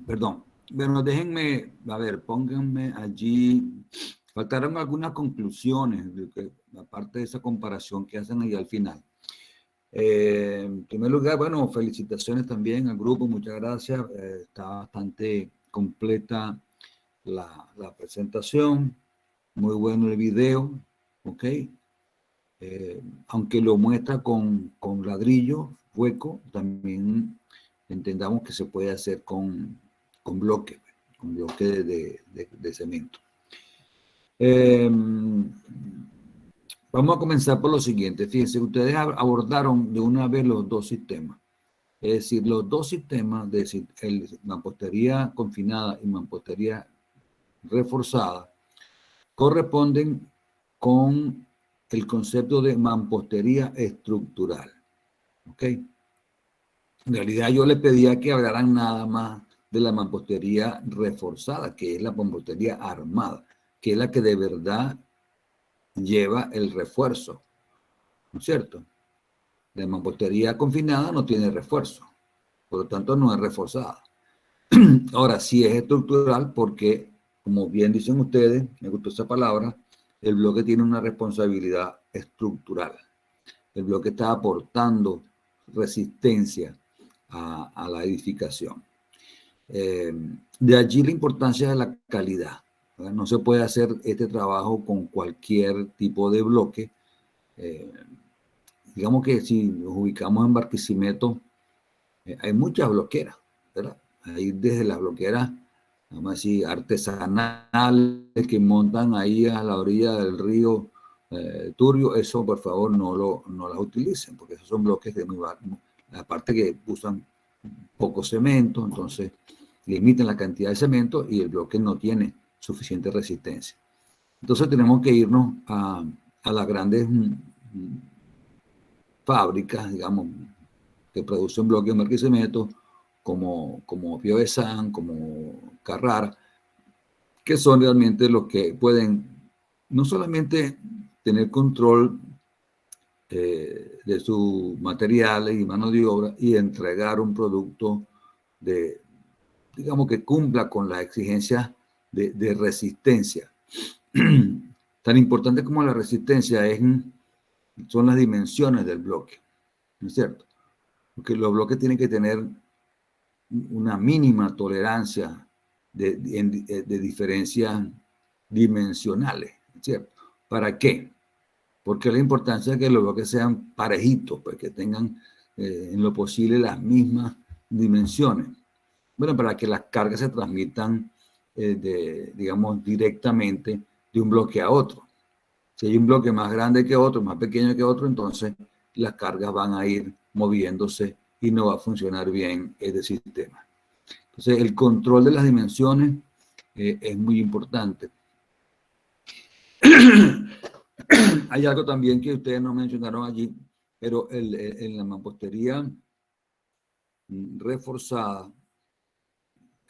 Perdón. Bueno, déjenme, a ver, pónganme allí. Faltaron algunas conclusiones, aparte de esa comparación que hacen ahí al final. En primer lugar, bueno, felicitaciones también al grupo, muchas gracias. Está bastante completa la presentación, muy bueno el video, ¿ok? Aunque lo muestra con ladrillo hueco, también entendamos que se puede hacer con bloque de cemento. Vamos a comenzar por lo siguiente. Fíjense, ustedes abordaron de una vez los dos sistemas. Es decir, los dos sistemas, de mampostería confinada y mampostería reforzada, corresponden con el concepto de mampostería estructural. ¿Ok? En realidad yo le pedía que hablaran nada más de la mampostería reforzada, que es la mampostería armada, que es la que de verdad lleva el refuerzo, ¿no es cierto? La mampostería confinada no tiene refuerzo, por lo tanto no es reforzada. Ahora, sí es estructural porque, como bien dicen ustedes, me gustó esa palabra, el bloque tiene una responsabilidad estructural. El bloque está aportando resistencia a la edificación. De allí la importancia de la calidad. No se puede hacer este trabajo con cualquier tipo de bloque. Digamos que si nos ubicamos en Barquisimeto, hay muchas bloqueras, ¿verdad? Hay desde las bloqueras, vamos a decir, artesanales que montan ahí a la orilla del río Turbio. Eso, por favor, no las utilicen, porque esos son bloques de muy bajo. Aparte que usan poco cemento, entonces limitan la cantidad de cemento y el bloque no tiene suficiente resistencia. Entonces tenemos que irnos a las grandes fábricas, digamos, que producen bloques de Barquisimeto, como Piovesan, como Carrara, que son realmente los que pueden no solamente tener control de sus materiales y mano de obra y entregar un producto digamos, que cumpla con las exigencias de resistencia. Tan importante como la resistencia son las dimensiones del bloque, ¿no es cierto? Porque los bloques tienen que tener una mínima tolerancia de diferencias dimensionales, ¿cierto? ¿Para qué? porque la importancia es que los bloques sean parejitos, pues que tengan en lo posible las mismas dimensiones. Bueno, para que las cargas se transmitan, digamos, directamente de un bloque a otro. Si hay un bloque más grande que otro, más pequeño que otro, entonces las cargas van a ir moviéndose y no va a funcionar bien el sistema. Entonces, el control de las dimensiones es muy importante. Hay algo también que ustedes no mencionaron allí, pero en la mampostería reforzada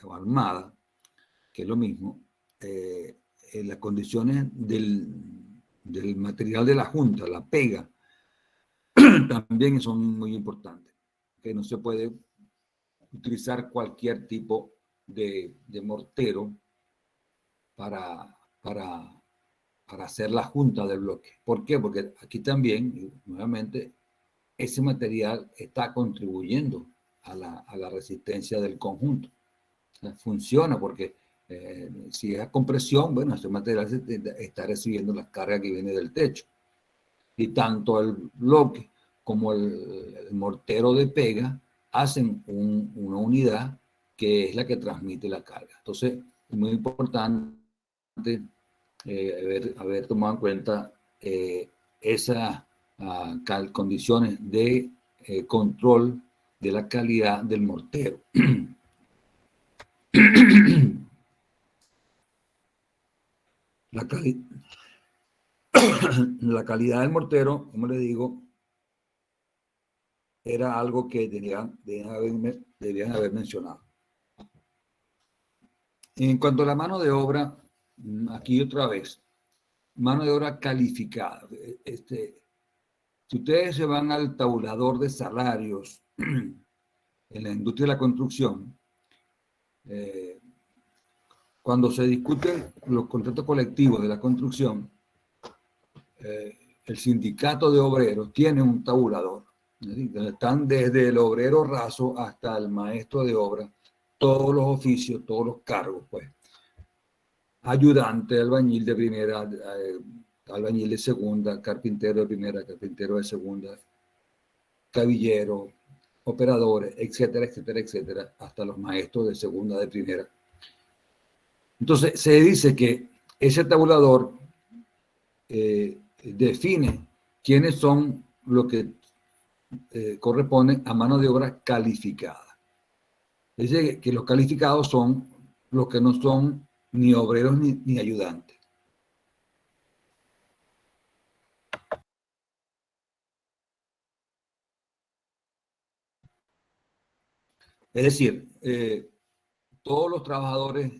o armada, que es lo mismo, en las condiciones del material de la junta, la pega, también son muy importantes, que no se puede utilizar cualquier tipo de mortero para hacer la junta del bloque. ¿Por qué? Porque aquí también, nuevamente, ese material está contribuyendo a la resistencia del conjunto. O sea, funciona porque si es compresión, bueno, ese material está recibiendo la carga que viene del techo. Y tanto el bloque como el mortero de pega hacen una unidad que es la que transmite la carga. Entonces, es muy importante haber tomado en cuenta esas condiciones de control de la calidad del mortero. La calidad del mortero, como le digo, era algo que debían haber mencionado. En cuanto a la mano de obra, aquí otra vez, mano de obra calificada. Si ustedes se van al tabulador de salarios en la industria de la construcción, cuando se discuten los contratos colectivos de la construcción, el sindicato de obreros tiene un tabulador. Están desde el obrero raso hasta el maestro de obra, todos los oficios, todos los cargos, pues. Ayudante, albañil de primera, albañil de segunda, carpintero de primera, carpintero de segunda, cabillero, operadores, etcétera, etcétera, etcétera, hasta los maestros de segunda, de primera. Entonces, se dice que ese tabulador define quiénes son los que corresponden a mano de obra calificada. Dice que los calificados son los que no son ni obreros ni ayudantes. Es decir, todos los trabajadores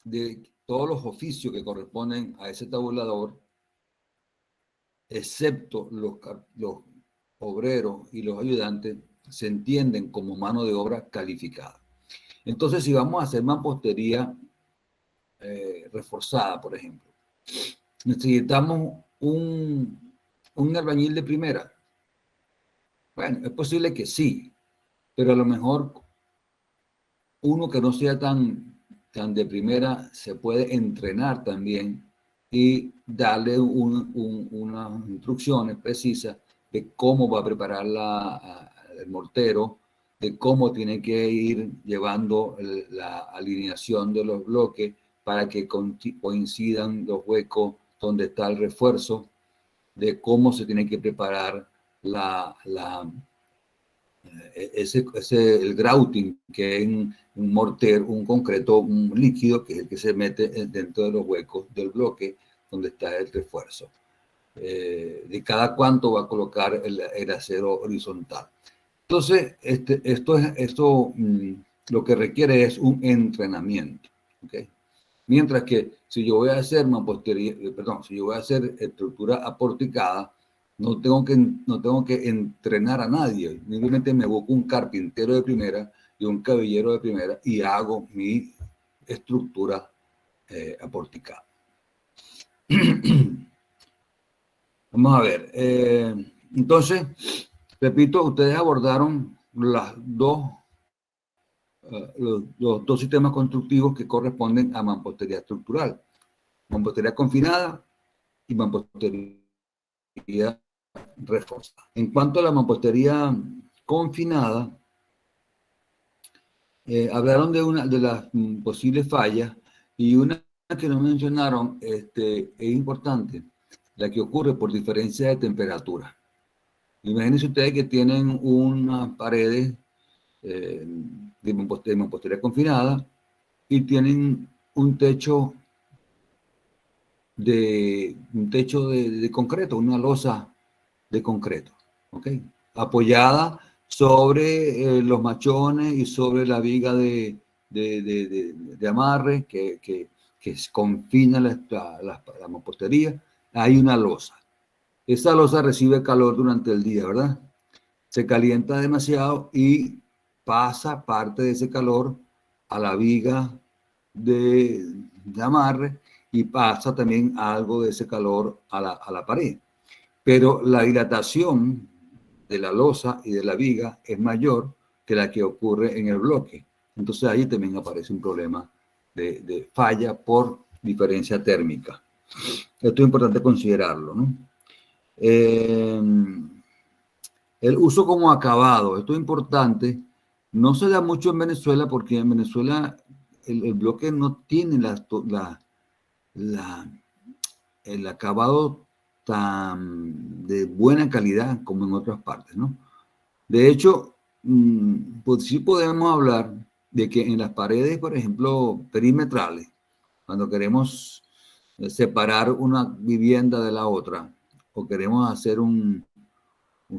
de todos los oficios que corresponden a ese tabulador, excepto los obreros y los ayudantes, se entienden como mano de obra calificada. Entonces, si vamos a hacer mampostería reforzada, por ejemplo, necesitamos un albañil de primera. Bueno, es posible que sí, pero a lo mejor uno que no sea tan de primera se puede entrenar también y darle unas instrucciones precisas de cómo va a preparar el mortero, de cómo tiene que ir llevando la alineación de los bloques para que coincidan los huecos donde está el refuerzo, de cómo se tiene que preparar el grouting, que es un mortero, un concreto, un líquido, que es el que se mete dentro de los huecos del bloque donde está el refuerzo. De cada cuánto va a colocar el acero horizontal. Entonces, esto lo que requiere es un entrenamiento. ¿Okay? Mientras que si yo voy a hacer mampostería, si yo voy a hacer estructura aporticada, no tengo que entrenar a nadie. Simplemente me busco un carpintero de primera y un caballero de primera y hago mi estructura aporticada. Vamos a ver. Entonces, repito, ustedes abordaron los dos sistemas constructivos que corresponden a mampostería estructural. Mampostería confinada y mampostería reforzada. En cuanto a la mampostería confinada, hablaron de las posibles fallas, y una que no mencionaron es importante, la que ocurre por diferencia de temperatura. Imagínense ustedes que tienen unas paredes de mampostería confinada y tienen un techo de concreto, una losa de concreto, ¿ok? Apoyada sobre los machones y sobre la viga de amarre que confina la mampostería. Hay una losa. Esa losa recibe calor durante el día, ¿verdad? Se calienta demasiado y pasa parte de ese calor a la viga de amarre, y pasa también algo de ese calor a la pared. Pero la dilatación de la losa y de la viga es mayor que la que ocurre en el bloque. Entonces ahí también aparece un problema de falla por diferencia térmica. Esto es importante considerarlo, ¿no? El uso como acabado, esto es importante. No se da mucho en Venezuela porque en Venezuela el bloque no tiene el acabado tan de buena calidad como en otras partes, ¿no? De hecho, pues sí podemos hablar de que en las paredes, por ejemplo, perimetrales, cuando queremos separar una vivienda de la otra, o queremos hacer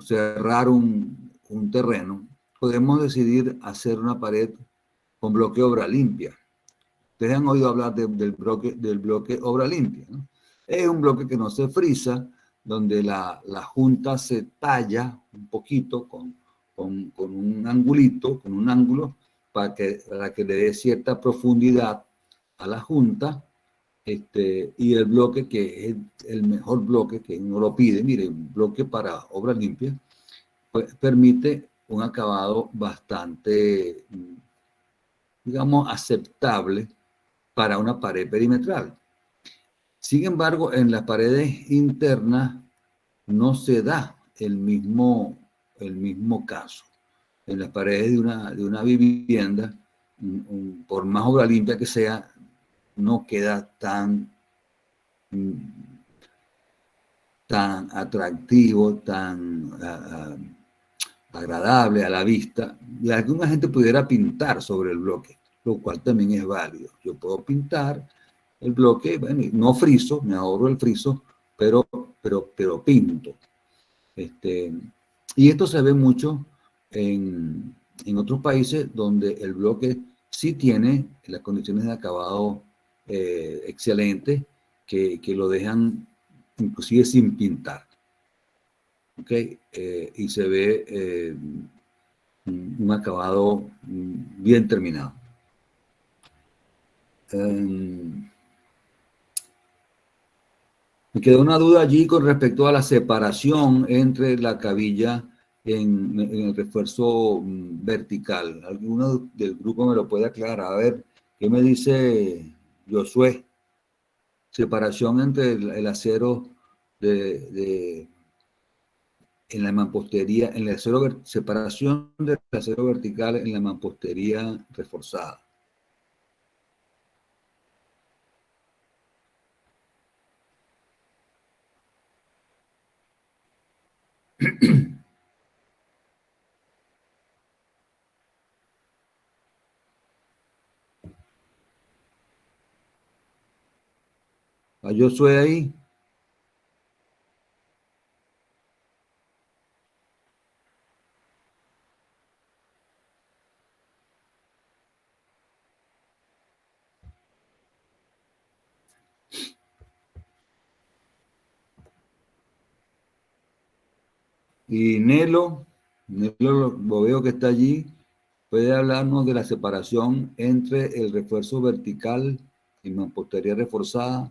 cerrar un terreno, podemos decidir hacer una pared con bloque obra limpia. Ustedes han oído hablar del bloque obra limpia, ¿no? Es un bloque que no se frisa, donde la junta se talla un poquito con un angulito, con un ángulo, para que le dé cierta profundidad a la junta, y el bloque que es el mejor bloque que uno lo pide, mire, un bloque para obra limpia, pues permite un acabado bastante, digamos, aceptable para una pared perimetral. Sin embargo, en las paredes internas no se da el mismo caso. En las paredes de una vivienda, por más obra limpia que sea, no queda tan atractivo, tan agradable a la vista. Y alguna gente pudiera pintar sobre el bloque, lo cual también es válido. Yo puedo pintar el bloque, bueno, no friso, me ahorro el friso, pero pinto. Y esto se ve mucho en otros países donde el bloque sí tiene las condiciones de acabado excelentes, que lo dejan inclusive sin pintar. ¿Ok? Y se ve un acabado bien terminado. Me quedó una duda allí con respecto a la separación entre la cabilla en el refuerzo vertical. ¿Alguno del grupo me lo puede aclarar? A ver, ¿qué me dice Josué? Separación entre el acero en la mampostería, separación del acero vertical en la mampostería reforzada. Yo soy ahí. Y Nelo lo veo que está allí, puede hablarnos de la separación entre el refuerzo vertical y mampostería reforzada.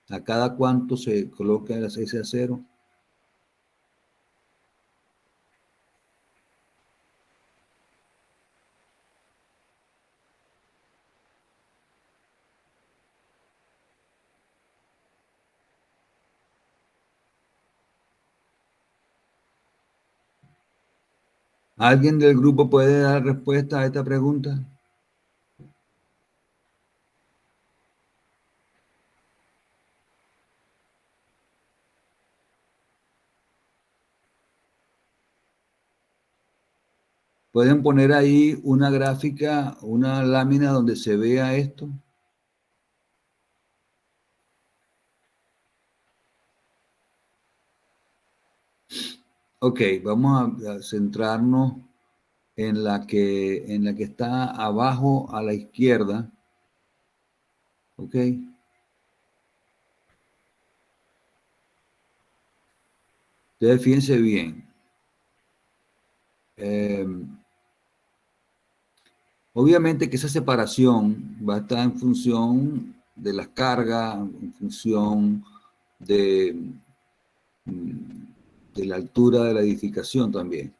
¿A cada cuánto se coloca ese acero? ¿Alguien del grupo puede dar respuesta a esta pregunta? ¿Pueden poner ahí una gráfica, una lámina donde se vea esto? Ok, vamos a centrarnos en la que está abajo a la izquierda. Ok. Ustedes fíjense bien. Obviamente que esa separación va a estar en función de las cargas, en función de la altura de la edificación también.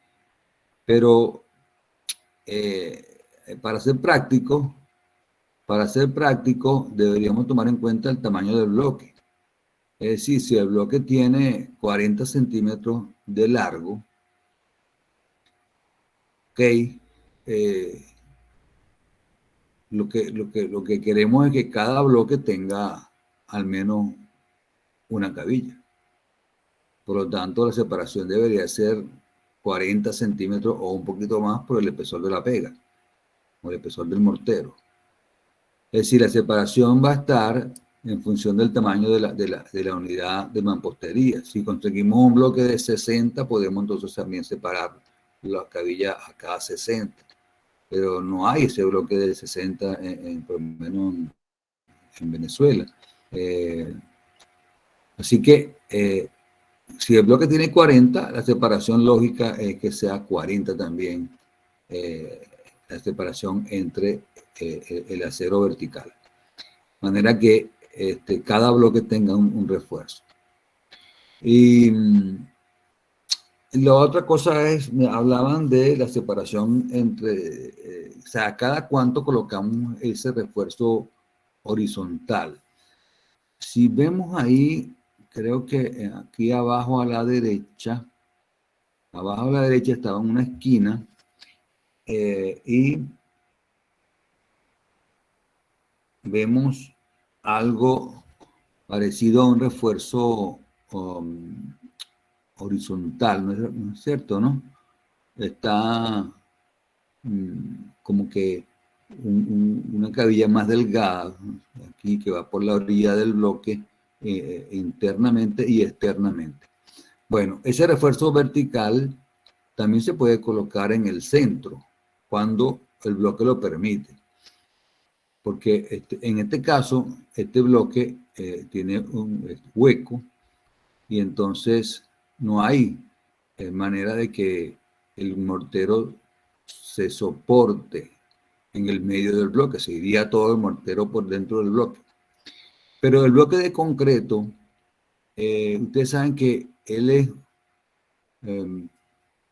Pero para ser práctico deberíamos tomar en cuenta el tamaño del bloque. Es decir, si el bloque tiene 40 centímetros de largo, ok, lo que queremos es que cada bloque tenga al menos una cabilla. Por lo tanto, la separación debería ser 40 centímetros o un poquito más por el espesor de la pega, o el espesor del mortero. Es decir, la separación va a estar en función del tamaño de la unidad de mampostería. Si conseguimos un bloque de 60, podemos entonces también separar la cabilla a cada 60. Pero no hay ese bloque de 60, por lo menos en Venezuela. Así que, si el bloque tiene 40, la separación lógica es que sea 40 también, la separación entre el acero vertical. De manera que cada bloque tenga un refuerzo. Y la otra cosa es, me hablaban de la separación entre, o sea, cada cuánto colocamos ese refuerzo horizontal. Si vemos ahí, creo que aquí abajo a la derecha estaba en una esquina y vemos algo parecido a un refuerzo horizontal, ¿no es cierto, no? Está como que una cabilla más delgada aquí que va por la orilla del bloque internamente y externamente. Bueno, ese refuerzo vertical también se puede colocar en el centro cuando el bloque lo permite. Porque en este caso, este bloque tiene un hueco y entonces no hay manera de que el mortero se soporte en el medio del bloque. Se iría todo el mortero por dentro del bloque. Pero el bloque de concreto, ustedes saben que él es,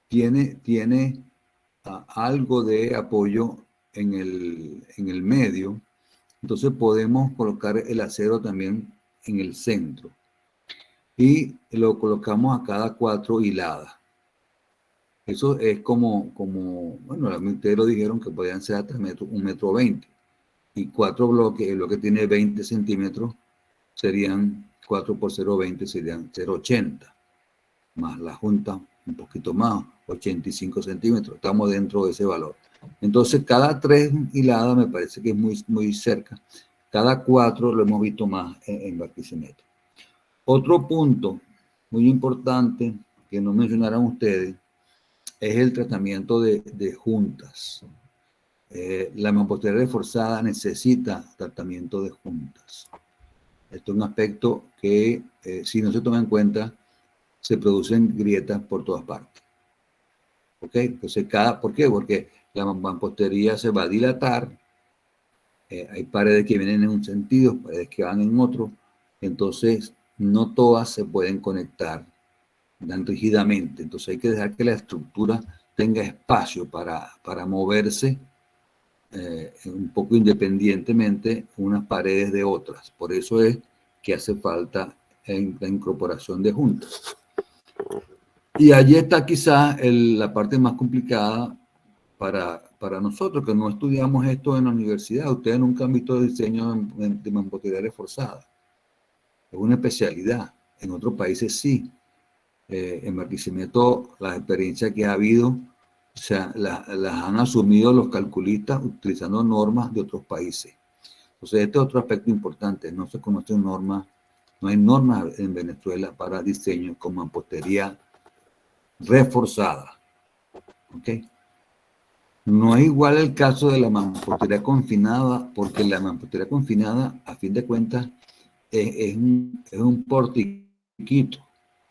tiene algo de apoyo en el medio. Entonces podemos colocar el acero también en el centro. Y lo colocamos a cada 4 hiladas. Eso es como bueno, los morteros dijeron que podían ser hasta 1,20 metros. Y 4 bloques, el bloque tiene 20 centímetros, serían 4 por 0,20, serían 0,80. Más la junta, un poquito más, 85 centímetros. Estamos dentro de ese valor. Entonces, cada 3 hiladas me parece que es muy cerca. Cada 4 lo hemos visto más en Barquisimeto. Otro punto muy importante que no mencionaron ustedes es el tratamiento de juntas. La mampostería reforzada necesita tratamiento de juntas. Esto es un aspecto que, si no se toma en cuenta, se producen grietas por todas partes. ¿Ok? Entonces, ¿por qué? Porque la mampostería se va a dilatar. Hay paredes que vienen en un sentido, paredes que van en otro. Entonces, no todas se pueden conectar tan rígidamente. Entonces, hay que dejar que la estructura tenga espacio para moverse un poco independientemente unas paredes de otras. Por eso es que hace falta la incorporación de juntas. Y allí está quizás la parte más complicada para nosotros, que no estudiamos esto en la universidad. Ustedes nunca han visto diseño de mampostería reforzada. Es una especialidad. En otros países sí. En Barquisimeto, las experiencias que ha habido, o sea, las han asumido los calculistas utilizando normas de otros países. Entonces, este es otro aspecto importante. No se conocen normas, no hay normas en Venezuela para diseño con mampostería reforzada. ¿Ok? No es igual el caso de la mampostería confinada, porque la mampostería confinada, a fin de cuentas, es un portiquito.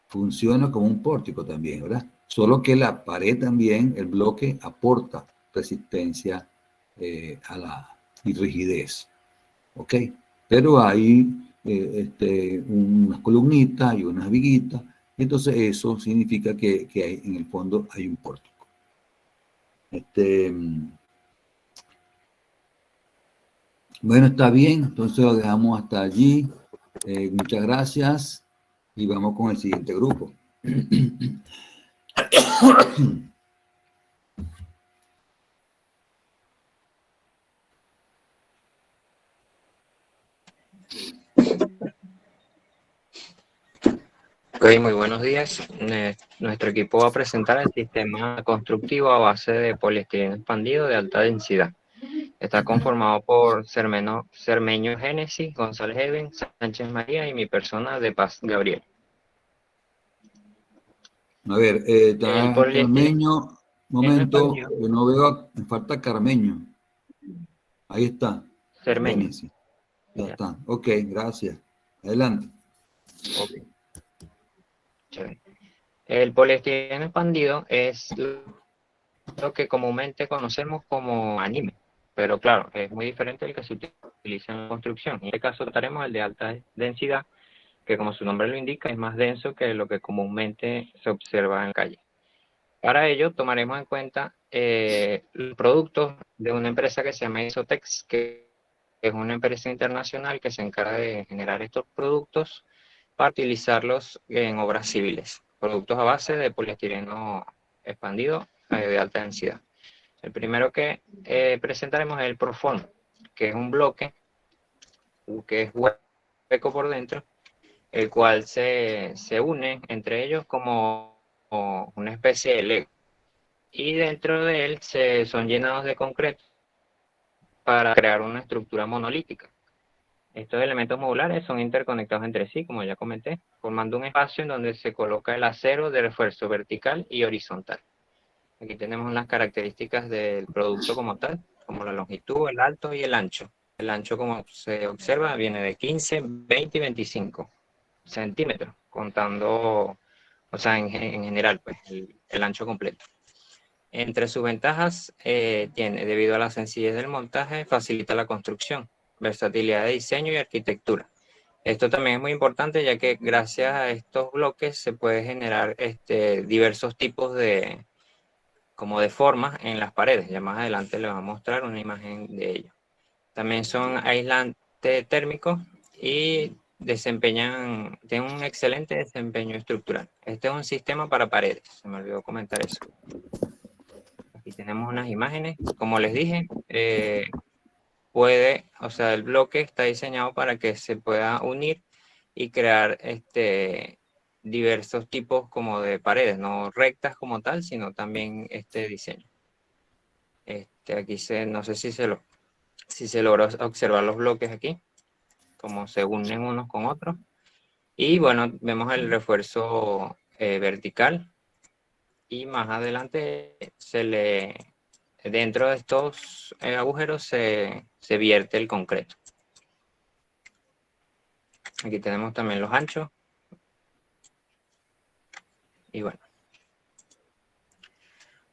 Funciona como un pórtico también, ¿verdad? Solo que la pared también, el bloque, aporta resistencia y rigidez. ¿Ok? Pero hay unas columnitas y unas viguitas, y entonces eso significa que en el fondo hay un pórtico. Bueno, está bien, entonces lo dejamos hasta allí. Muchas gracias y vamos con el siguiente grupo. Ok, muy buenos días. Nuestro equipo va a presentar el sistema constructivo a base de poliestireno expandido de alta densidad. Está conformado por Cermeño Génesis, González Eben, Sánchez María y mi persona de Paz Gabriel. A ver, está Carmeño, momento, yo no veo, me falta Carmeño. Ahí está. Cermeño. Génesis. Ya está. Ok, gracias. Adelante. Okay. El poliestireno expandido es lo que comúnmente conocemos como anime, pero claro, es muy diferente del que se utiliza en la construcción. En este caso trataremos el de alta densidad, que como su nombre lo indica, es más denso que lo que comúnmente se observa en la calle. Para ello tomaremos en cuenta los productos de una empresa que se llama Isotex, que es una empresa internacional que se encarga de generar estos productos para utilizarlos en obras civiles. Productos a base de poliestireno expandido de alta densidad. El primero que presentaremos es el Proform, que es un bloque que es hueco por dentro, el cual se une entre ellos como una especie de Lego. Y dentro de él son llenados de concreto para crear una estructura monolítica. Estos elementos modulares son interconectados entre sí, como ya comenté, formando un espacio en donde se coloca el acero de refuerzo vertical y horizontal. Aquí tenemos las características del producto como tal, como la longitud, el alto y el ancho. El ancho, como se observa, viene de 15, 20 y 25 centímetros, contando, o sea, en general, pues, el ancho completo. Entre sus ventajas, debido a la sencillez del montaje, facilita la construcción, versatilidad de diseño y arquitectura. Esto también es muy importante, ya que gracias a estos bloques se puede generar diversos tipos de formas en las paredes. Ya más adelante les voy a mostrar una imagen de ello. También son aislantes térmicos y tienen un excelente desempeño estructural. Este es un sistema para paredes, se me olvidó comentar eso. Aquí tenemos unas imágenes. Como les dije, el bloque está diseñado para que se pueda unir y crear diversos tipos como de paredes, no rectas como tal, sino también este diseño. Aquí no sé si se logró observar los bloques aquí, como se unen unos con otros. Y bueno, vemos el refuerzo vertical. Y más adelante dentro de estos agujeros se vierte el concreto. Aquí tenemos también los anchos. Y bueno.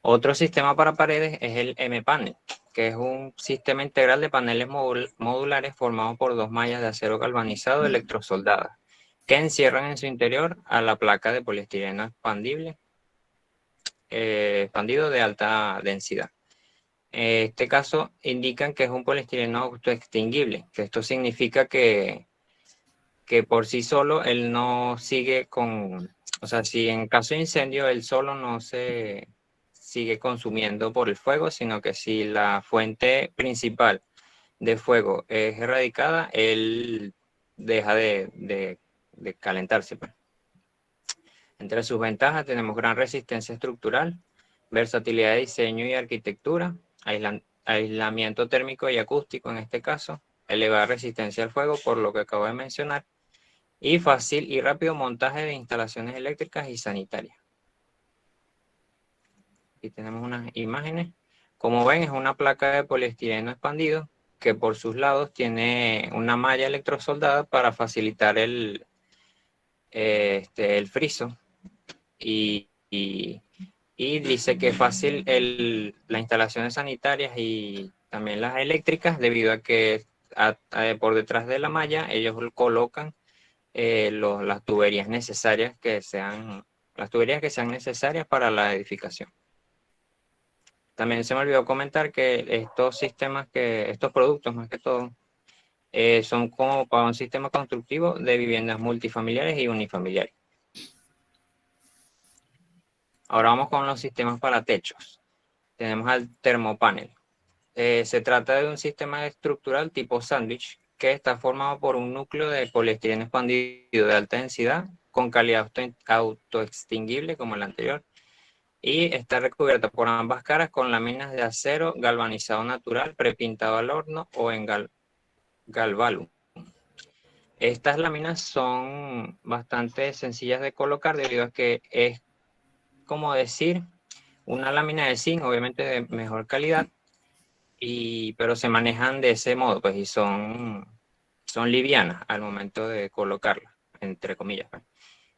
Otro sistema para paredes es el M-Panel, que es un sistema integral de paneles modulares formados por dos mallas de acero galvanizado electrosoldadas, que encierran en su interior a la placa de poliestireno expandido de alta densidad. En este caso indican que es un poliestireno autoextinguible, que esto significa que por sí solo él no sigue O sea, si en caso de incendio el solo no se sigue consumiendo por el fuego, sino que si la fuente principal de fuego es erradicada, él deja de calentarse, pues. Entre sus ventajas tenemos gran resistencia estructural, versatilidad de diseño y arquitectura, aislamiento térmico y acústico en este caso, elevada resistencia al fuego, por lo que acabo de mencionar, y fácil y rápido montaje de instalaciones eléctricas y sanitarias. Aquí tenemos unas imágenes. Como ven, es una placa de poliestireno expandido que por sus lados tiene una malla electrosoldada para facilitar el friso. Y dice que es fácil las instalaciones sanitarias y también las eléctricas, debido a que por detrás de la malla ellos colocan las tuberías necesarias que sean necesarias para la edificación. También se me olvidó comentar que estos productos más que todo son como para un sistema constructivo de viviendas multifamiliares y unifamiliares. Ahora vamos con los sistemas para techos. Tenemos al termopanel. Se trata de un sistema estructural tipo sándwich que está formado por un núcleo de poliestireno expandido de alta densidad con calidad autoextinguible como el anterior, y está recubierta por ambas caras con láminas de acero galvanizado natural prepintado al horno o en galvalum. Estas láminas son bastante sencillas de colocar debido a que es como decir una lámina de zinc, obviamente de mejor calidad, pero se manejan de ese modo, pues, y son livianas al momento de colocarlas, entre comillas, pues.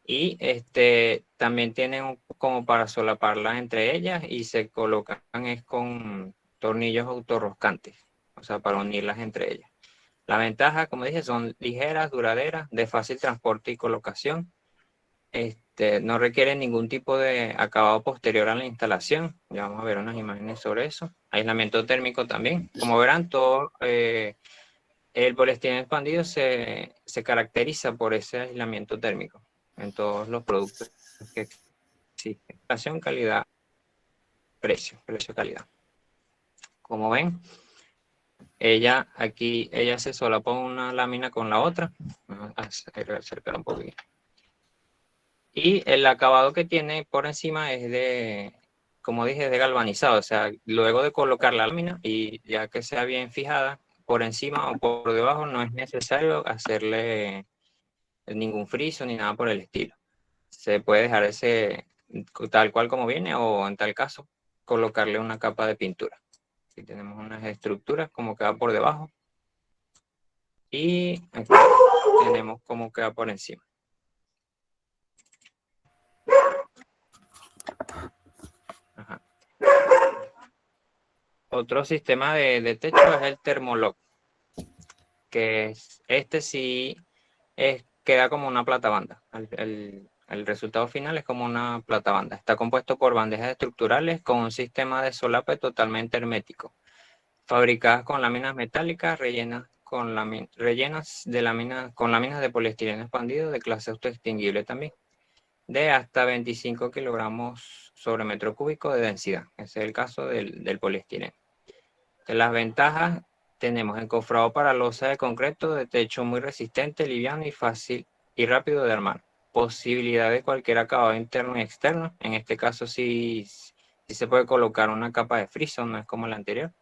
Y también tienen como para solaparlas entre ellas, y se colocan con tornillos autorroscantes, o sea, para unirlas entre ellas. La ventaja, como dije, son ligeras, duraderas, de fácil transporte y colocación. No requieren ningún tipo de acabado posterior a la instalación. Ya vamos a ver unas imágenes sobre eso. Aislamiento térmico también. Como verán, todo el poliestireno expandido se caracteriza por ese aislamiento térmico en todos los productos que existen. Instalación, calidad, precio, calidad. Como ven, ella se solapa una lámina con la otra. Vamos a acercar un poquito. Y el acabado que tiene por encima es como dije, de galvanizado. O sea, luego de colocar la lámina y ya que sea bien fijada, por encima o por debajo no es necesario hacerle ningún friso ni nada por el estilo. Se puede dejar ese tal cual como viene, o en tal caso colocarle una capa de pintura. Aquí tenemos unas estructuras como queda por debajo y aquí tenemos como queda por encima. Ajá. Otro sistema de techo es el Thermolock, que sí queda como una platabanda. El resultado final es como una platabanda. Está compuesto por bandejas estructurales con un sistema de solape totalmente hermético, fabricadas con láminas metálicas rellenas con láminas de poliestireno expandido de clase autoextinguible también, de hasta 25 kilogramos sobre metro cúbico de densidad. Ese es el caso del poliestireno. De las ventajas, tenemos encofrado para losa de concreto de techo muy resistente, liviano y fácil y rápido de armar. Posibilidad de cualquier acabado interno y externo. En este caso sí se puede colocar una capa de friso, no es como la anterior.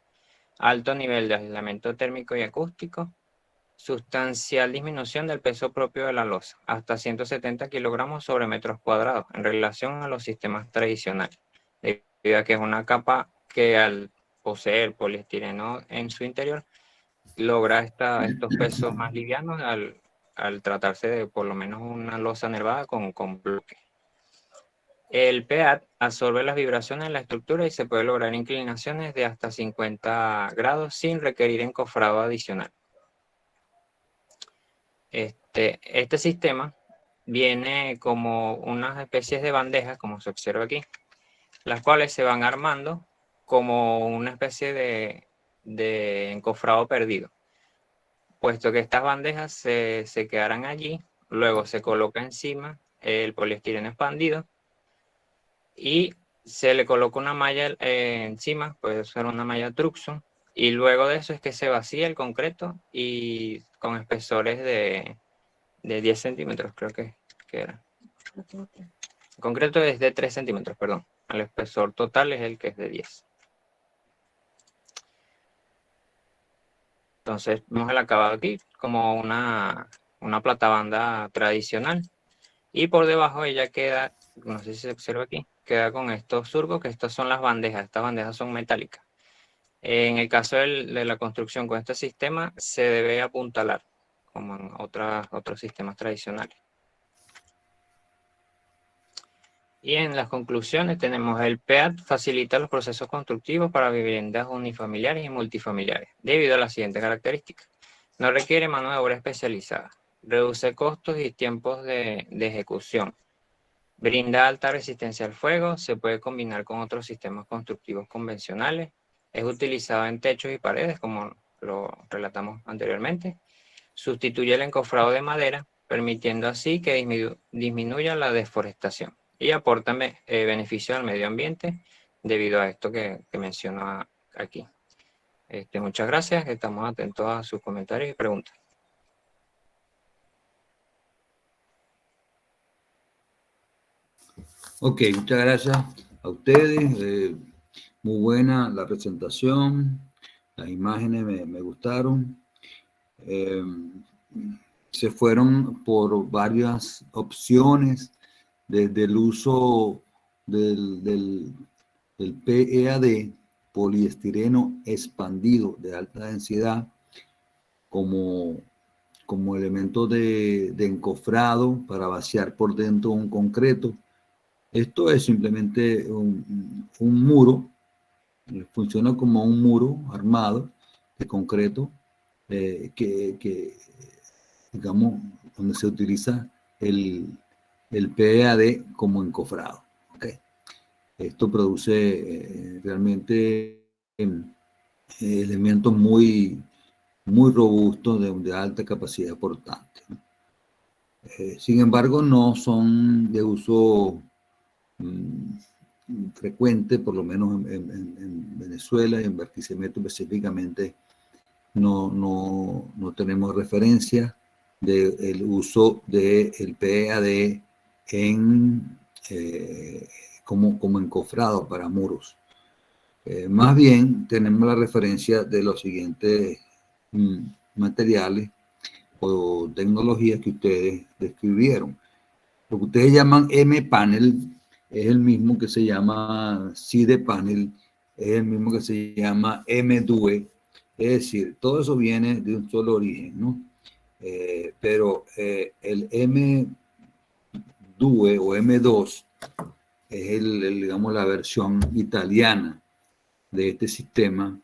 Alto nivel de aislamiento térmico y acústico. Sustancial disminución del peso propio de la losa, hasta 170 kilogramos sobre metros cuadrados, en relación a los sistemas tradicionales, debido a que es una capa que al poseer poliestireno en su interior, logra estos pesos más livianos al tratarse de por lo menos una losa nervada con bloque. El PEAT absorbe las vibraciones en la estructura y se puede lograr inclinaciones de hasta 50 grados sin requerir encofrado adicional. Este sistema viene como unas especies de bandejas, como se observa aquí, las cuales se van armando como una especie de encofrado perdido, puesto que estas bandejas se quedarán allí, luego se coloca encima el poliestireno expandido y se le coloca una malla encima, puede ser una malla Truxon, y luego de eso es que se vacía el concreto y con espesores de 10 centímetros, creo que era. El concreto es de 3 centímetros, perdón. El espesor total es el que es de 10. Entonces, vemos el acabado aquí como una platabanda tradicional. Y por debajo ella queda, no sé si se observa aquí, queda con estos surcos, que estas son las bandejas. Estas bandejas son metálicas. En el caso de la construcción con este sistema, se debe apuntalar, como en otros sistemas tradicionales. Y en las conclusiones tenemos el PEAT facilita los procesos constructivos para viviendas unifamiliares y multifamiliares, debido a las siguientes características. No requiere mano de obra especializada, reduce costos y tiempos de ejecución, brinda alta resistencia al fuego, se puede combinar con otros sistemas constructivos convencionales, es utilizado en techos y paredes, como lo relatamos anteriormente, sustituye el encofrado de madera, permitiendo así que disminuya la deforestación y aporta beneficio al medio ambiente debido a esto que menciono aquí. Muchas gracias, estamos atentos a sus comentarios y preguntas. Ok, muchas gracias a ustedes. Muy buena la presentación, las imágenes me gustaron. Se fueron por varias opciones, desde el uso del PEAD, poliestireno expandido de alta densidad, como elemento de encofrado para vaciar por dentro un concreto. Esto es simplemente un muro, funciona como un muro armado de concreto, digamos, donde se utiliza el PEAD como encofrado. ¿Okay? Esto produce realmente elementos muy robustos de alta capacidad portante. Sin embargo, no son de uso frecuente, por lo menos en Venezuela, en Barquisimeto específicamente, no tenemos referencia del uso del PEAD como encofrado para muros. Más bien tenemos la referencia de los siguientes materiales o tecnologías que ustedes describieron. Lo que ustedes llaman M-panel es el mismo que se llama CIDE-panel, es el mismo que se llama M-DUE. Es decir, todo eso viene de un solo origen, ¿no? Pero el M-DUE o M2 es digamos, la versión italiana de este sistema.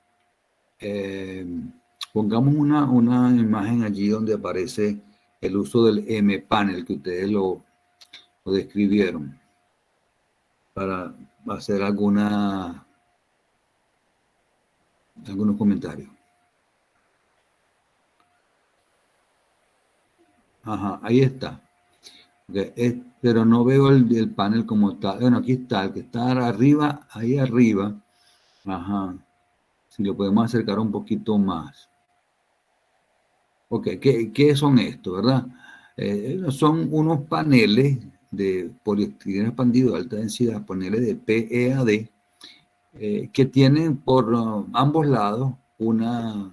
Pongamos una imagen allí donde aparece el uso del M-panel que ustedes lo describieron, para hacer algunos comentarios. Ajá, ahí está. Okay, pero no veo el panel como tal. Bueno, aquí está, el que está arriba, ahí arriba. Ajá. Si lo podemos acercar un poquito más. Ok, ¿qué son estos, verdad? Son unos paneles de poliestireno expandido de alta densidad, paneles de PEAD, que tienen por ambos lados una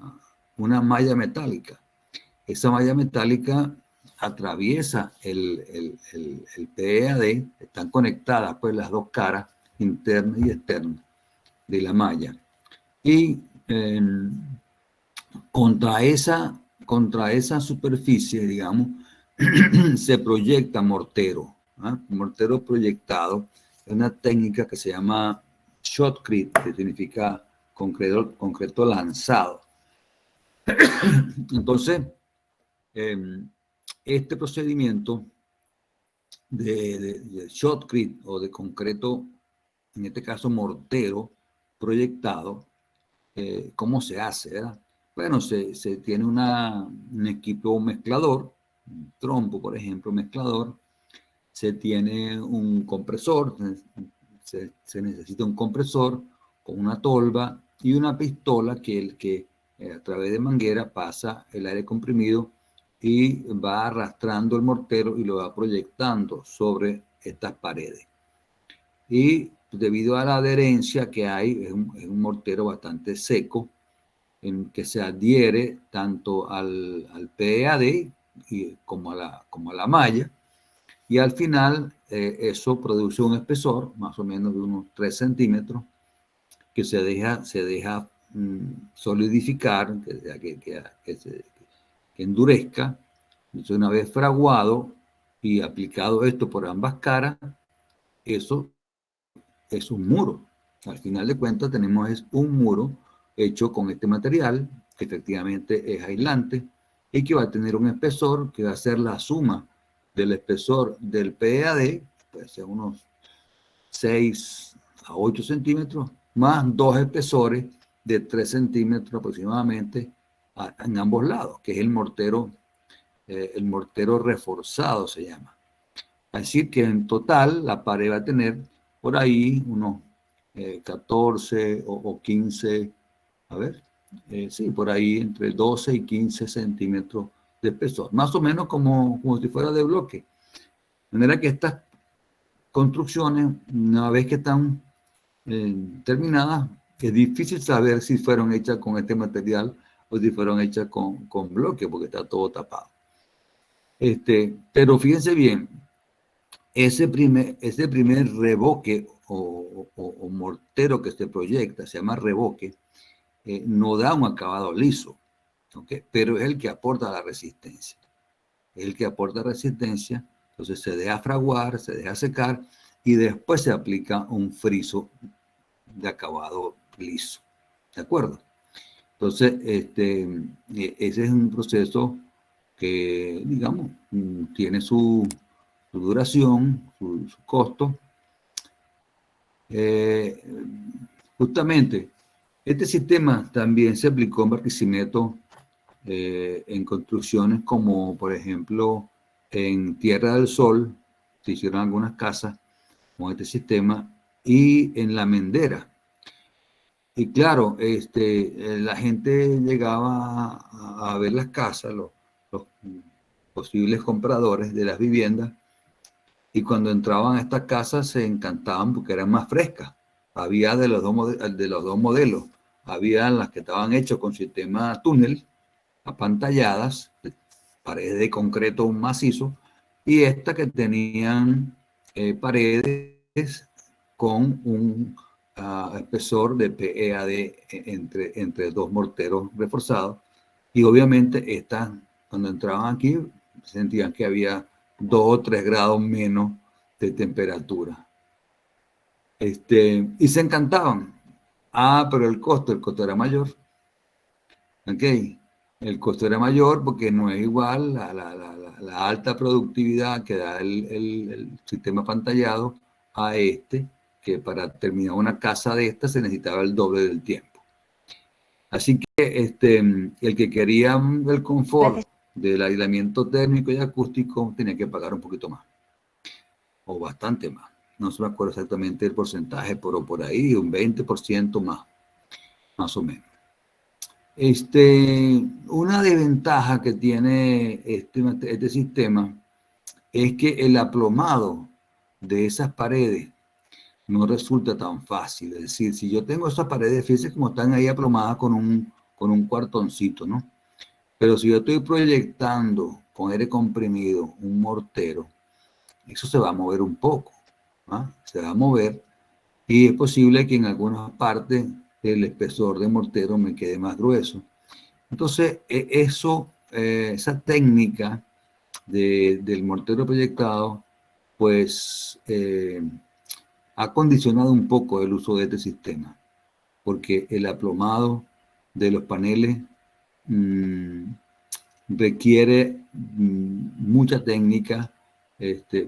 malla metálica. Esa malla metálica atraviesa el PEAD, están conectadas pues las dos caras, interna y externa de la malla. Y contra esa superficie, digamos, se proyecta mortero. Mortero proyectado es una técnica que se llama shotcrete, que significa concreto lanzado. Entonces, este procedimiento de shotcrete o de concreto, en este caso mortero proyectado, ¿cómo se hace? ¿Verdad? Bueno, se tiene un equipo mezclador, un trompo, por ejemplo, mezclador. se tiene un compresor, se necesita un compresor con una tolva y una pistola que a través de manguera pasa el aire comprimido y va arrastrando el mortero y lo va proyectando sobre estas paredes. Y debido a la adherencia que hay, es un mortero bastante seco, en que se adhiere tanto al PEAD como a la malla, y al final eso produce un espesor más o menos de unos 3 centímetros que se deja solidificar, que endurezca. Entonces, una vez fraguado y aplicado esto por ambas caras, eso es un muro. Al final de cuentas tenemos un muro hecho con este material, que efectivamente es aislante y que va a tener un espesor que va a ser la suma del espesor del PEAD, puede ser unos 6 a 8 centímetros, más 2 espesores de 3 centímetros aproximadamente en ambos lados, que es el mortero reforzado se llama. Así que en total la pared va a tener por ahí unos 14 o 15, a ver, sí, por ahí entre 12 y 15 centímetros de espesor, más o menos como si fuera de bloque. De manera que estas construcciones, una vez que están terminadas, es difícil saber si fueron hechas con este material o si fueron hechas con bloque, porque está todo tapado. Pero fíjense bien, ese primer revoque o mortero que se proyecta, se llama revoque, no da un acabado liso, ¿okay? Pero es el que aporta la resistencia. Es el que aporta resistencia, entonces se deja fraguar, se deja secar y después se aplica un friso de acabado liso. ¿De acuerdo? Entonces, ese es un proceso que, digamos, tiene su duración, su costo. Justamente, este sistema también se aplicó en Barquisimeto en construcciones como, por ejemplo, en Tierra del Sol, se hicieron algunas casas con este sistema, y en La Mendera. Y claro, la gente llegaba a ver las casas, los posibles compradores de las viviendas, y cuando entraban a estas casas se encantaban porque eran más frescas. Había de los dos modelos. Había las que estaban hechas con sistema túnel, apantalladas, paredes de concreto macizo, y estas que tenían paredes con un espesor de PEAD entre dos morteros reforzados. Y obviamente estas, cuando entraban aquí, sentían que había 2 o 3 grados menos de temperatura. Y se encantaban. Pero el costo era mayor. ¿Ok? El costo era mayor porque no es igual la alta productividad que da el sistema pantallado a que para terminar una casa de esta se necesitaba el doble del tiempo. Así que el que quería el confort del aislamiento térmico y acústico tenía que pagar un poquito más, o bastante más. No se me acuerdo exactamente el porcentaje, pero por ahí un 20% más o menos. Una desventaja que tiene este sistema es que el aplomado de esas paredes no resulta tan fácil. Es decir, si yo tengo esas paredes, fíjense cómo están ahí aplomadas con un cuartoncito, ¿no? Pero si yo estoy proyectando con aire comprimido un mortero, eso se va a mover un poco, ¿ah? Se va a mover y es posible que en algunas partes el espesor de mortero me quede más grueso. Entonces, esa técnica del mortero proyectado, pues ha condicionado un poco el uso de este sistema, porque el aplomado de los paneles requiere mucha técnica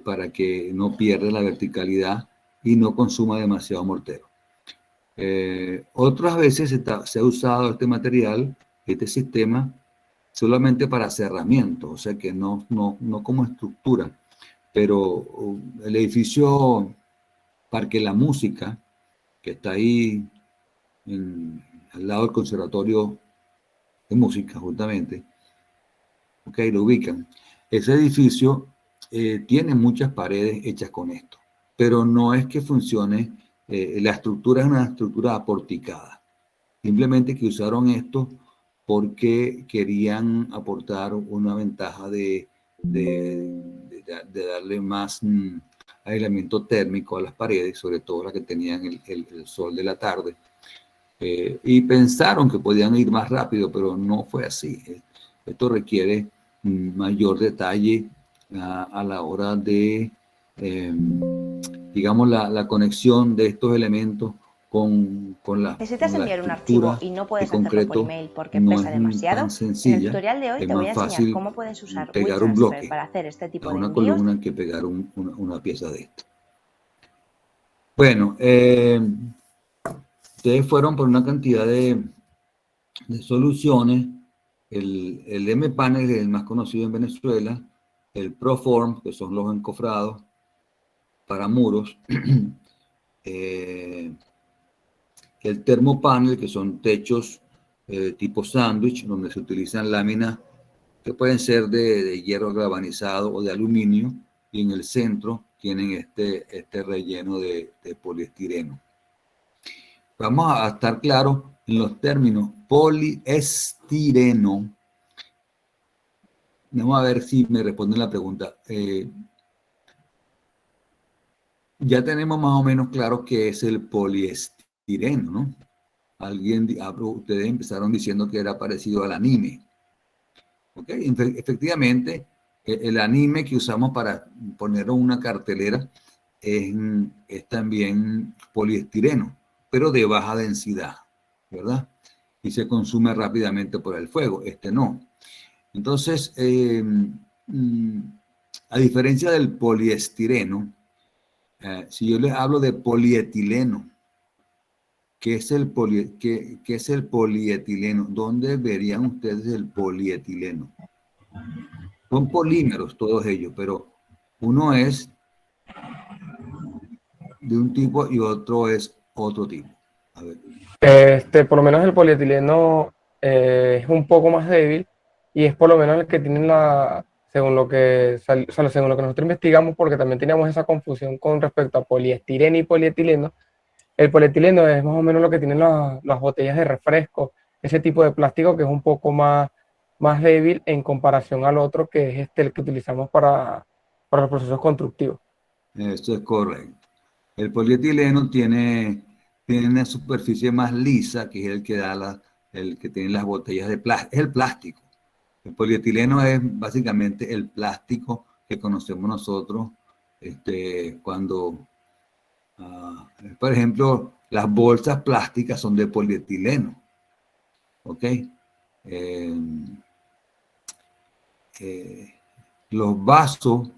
para que no pierda la verticalidad y no consuma demasiado mortero. Otras veces se ha usado este material, este sistema, solamente para cerramiento, o sea que no como estructura, pero el edificio Parque La Música, que está ahí al lado del Conservatorio de Música, justamente, ok, lo ubican. Ese edificio tiene muchas paredes hechas con esto, pero no es que funcione, la estructura es una estructura aporticada. Simplemente que usaron esto porque querían aportar una ventaja de darle más aislamiento térmico a las paredes, sobre todo las que tenían el sol de la tarde. Y pensaron que podían ir más rápido, pero no fue así. Esto requiere mayor detalle a la hora de, digamos, la conexión de estos elementos con la ¿Necesitas con la enviar un archivo estructura y no de puedes hacerlo por concreto. email porque No pesa es demasiado? tan En el sencilla, tutorial de hoy es te voy a más enseñar fácil cómo puedes usar pegar un WeTransfer bloque para hacer este tipo a de una envíos. columna que pegar una pieza de esto. Bueno, ustedes fueron por una cantidad de soluciones. El M-Panel es el más conocido en Venezuela, el ProForm, que son los encofrados para muros, el Thermopanel, que son techos tipo sándwich, donde se utilizan láminas que pueden ser de hierro galvanizado o de aluminio, y en el centro tienen este relleno de poliestireno. Vamos a estar claros en los términos. Poliestireno. Vamos a ver si me responden la pregunta. Ya tenemos más o menos claro qué es el poliestireno, ¿no? Ustedes empezaron diciendo que era parecido al anime. ¿Ok? Efectivamente, el anime que usamos para poner una cartelera es también poliestireno, pero de baja densidad, ¿verdad? Y se consume rápidamente por el fuego. Este no. Entonces, a diferencia del poliestireno, si yo les hablo de polietileno, ¿qué es el polietileno? ¿Dónde verían ustedes el polietileno? Son polímeros todos ellos, pero uno es de un tipo y otro es otro tipo. A ver. Por lo menos el polietileno es un poco más débil y es por lo menos el que tienen según lo que según lo que nosotros investigamos, porque también teníamos esa confusión con respecto a poliestireno y polietileno. El polietileno es más o menos lo que tienen las botellas de refresco, ese tipo de plástico que es un poco más débil en comparación al otro, que es el que utilizamos para los procesos constructivos. Esto es correcto. El polietileno tiene una superficie más lisa, que es el que da el que tiene las botellas de plástico. Es el plástico. El polietileno es básicamente el plástico que conocemos nosotros cuando, por ejemplo, las bolsas plásticas son de polietileno. ¿Ok? Los vasos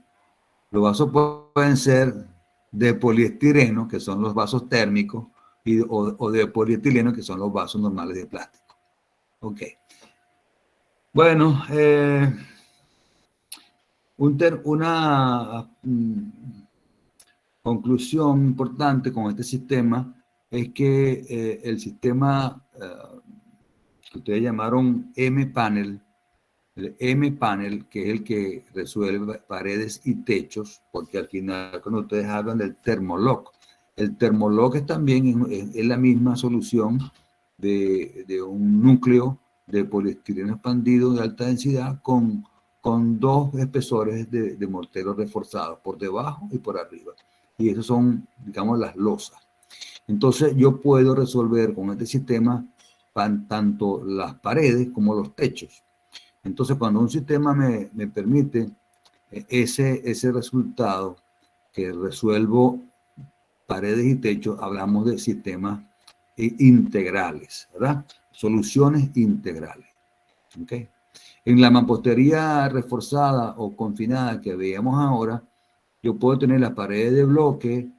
pueden ser de poliestireno, que son los vasos térmicos, o de polietileno, que son los vasos normales de plástico. Ok. Bueno, una conclusión importante con este sistema es que el sistema que ustedes llamaron M-Panel, el M-Panel, que es el que resuelve paredes y techos, porque al final cuando ustedes hablan del Thermolock, el Thermolock es también es la misma solución de un núcleo de poliestireno expandido de alta densidad con dos espesores de mortero reforzados, por debajo y por arriba. Y esos son, digamos, las losas. Entonces yo puedo resolver con este sistema tanto las paredes como los techos. Entonces, cuando un sistema me permite ese resultado, que resuelvo paredes y techos, hablamos de sistemas integrales, ¿verdad? Soluciones integrales. ¿Okay? En la mampostería reforzada o confinada que veíamos ahora, yo puedo tener las paredes de bloque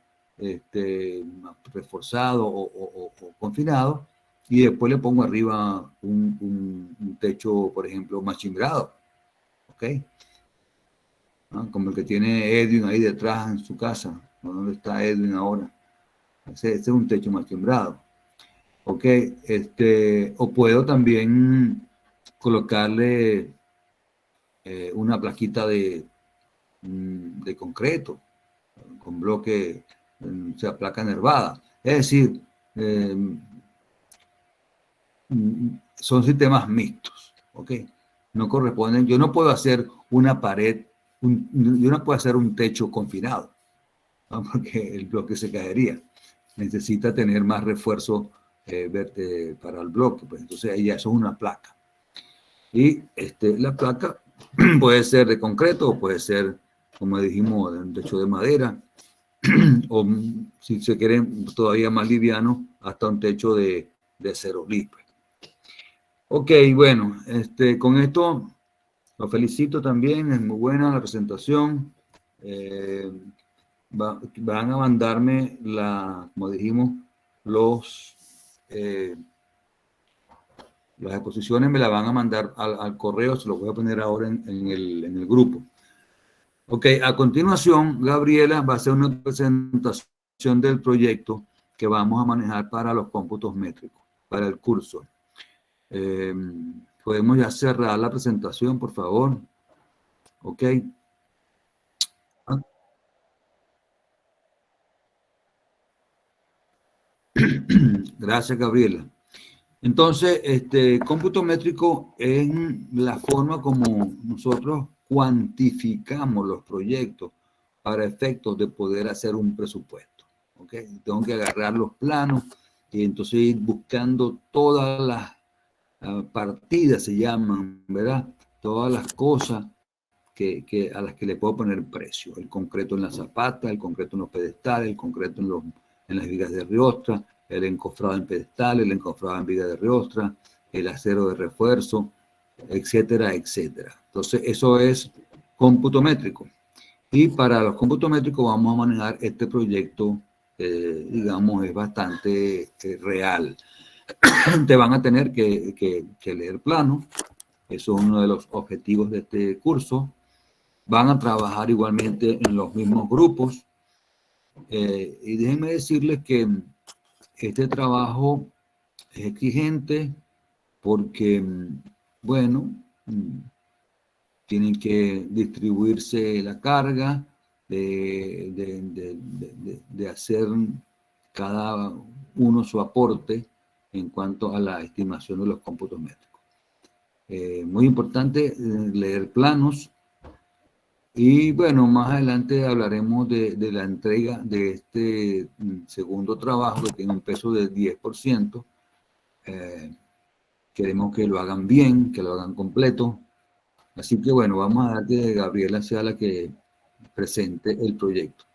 reforzado o confinado, y después le pongo arriba un techo, por ejemplo, machimbrado. ¿Ok? ¿no? Como el que tiene Edwin ahí detrás en su casa. ¿Dónde está Edwin ahora? Ese es un techo machimbrado. Ok, o puedo también colocarle una plaquita de concreto, con bloque, o sea, placa nervada. Es decir, son sistemas mixtos, ¿ok? No corresponden, yo no puedo hacer una pared, yo no puedo hacer un techo confinado, ¿no? Porque el bloque se caería. Necesita tener más refuerzo para el bloque, pues entonces ahí ya eso es una placa. Y la placa puede ser de concreto o puede ser, como dijimos, de un techo de madera, o si se quiere todavía más liviano, hasta un techo de celulosa. Ok, bueno, con esto lo felicito también, es muy buena la presentación. Van a mandarme, como dijimos, las exposiciones me las van a mandar al correo, se los voy a poner ahora en el grupo. Ok, a continuación, Gabriela va a hacer una presentación del proyecto que vamos a manejar para los cómputos métricos, para el curso. Podemos ya cerrar la presentación, por favor. Ok. Gracias, Gabriela. Entonces, cómputo métrico es la forma como nosotros cuantificamos los proyectos para efectos de poder hacer un presupuesto. ¿Ok? Tengo que agarrar los planos y entonces ir buscando todas las partidas, se llaman, ¿verdad? Todas las cosas a las que le puedo poner precio. El concreto en la zapata, el concreto en los pedestales, el concreto en las vigas de riostra, el encofrado en pedestal, el encofrado en viga de riostra, el acero de refuerzo, etcétera, etcétera. Entonces, eso es cómputo métrico. Y para los cómputos métricos vamos a manejar este proyecto, digamos, es bastante real. Te van a tener que leer plano. Eso es uno de los objetivos de este curso. Van a trabajar igualmente en los mismos grupos. Y déjenme decirles que este trabajo es exigente porque, bueno, tienen que distribuirse la carga de hacer cada uno su aporte en cuanto a la estimación de los cómputos métricos. Muy importante leer planos. Y bueno, más adelante hablaremos de la entrega de este segundo trabajo que tiene un peso del 10%. Queremos que lo hagan bien, que lo hagan completo. Así que bueno, vamos a dar que Gabriela sea la que presente el proyecto.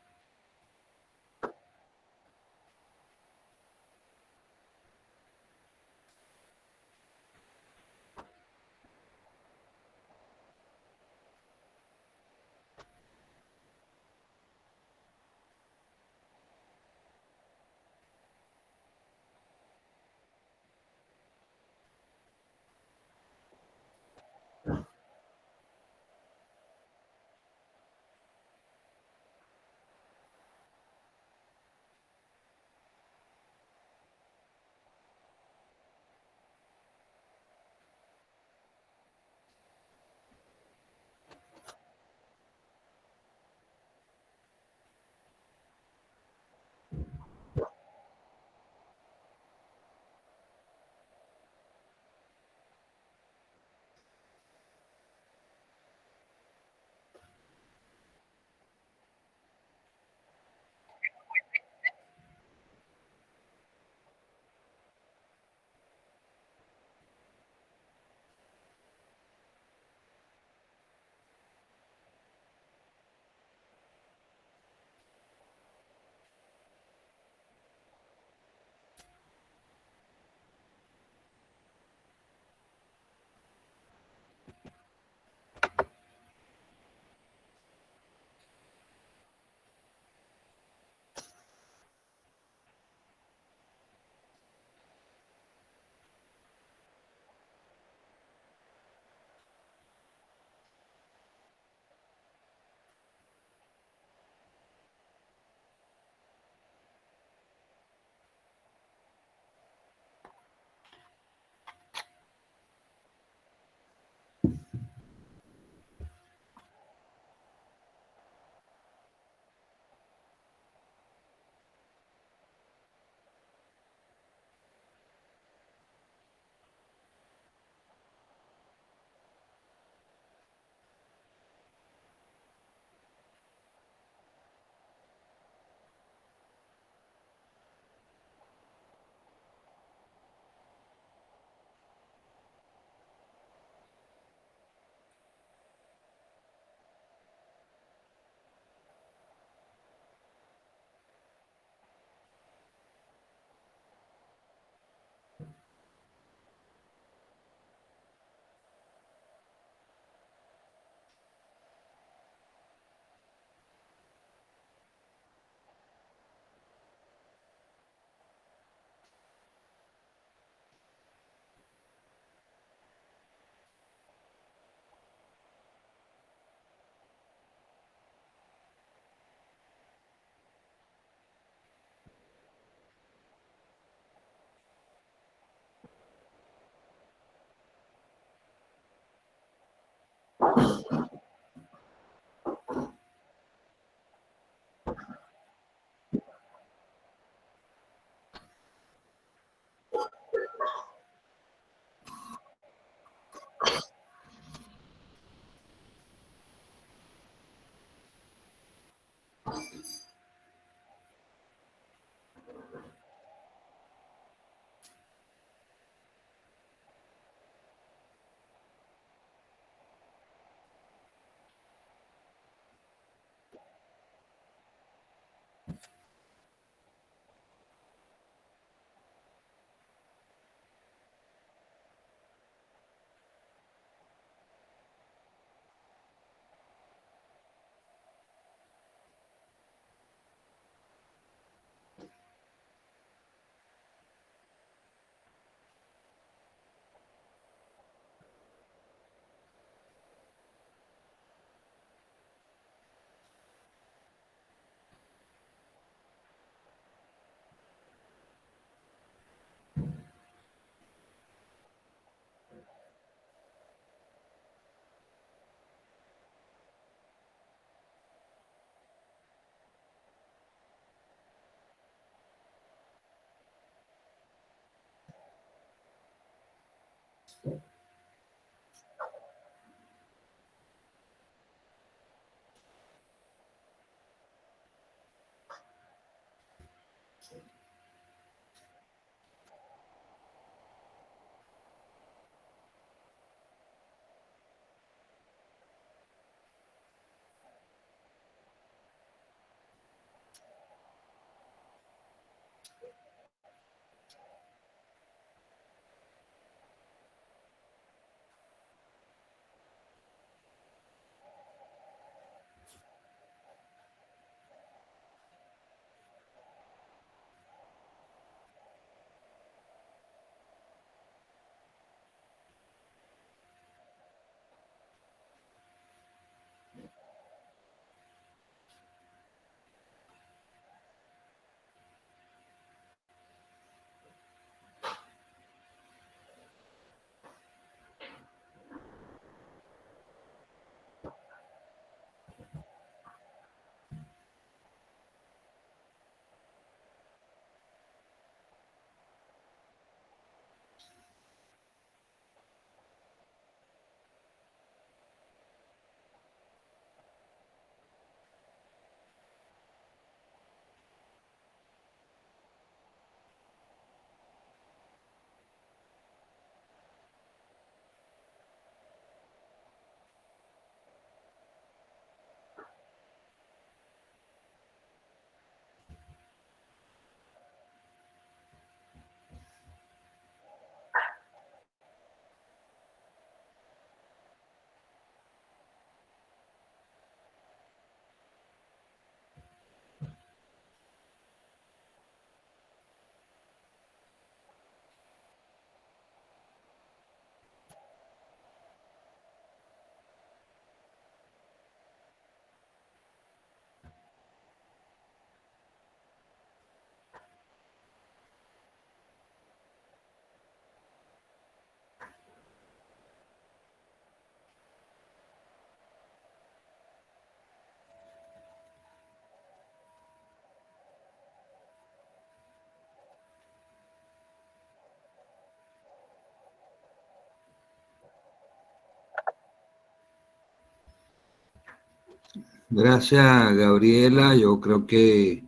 Gracias, Gabriela. Yo creo que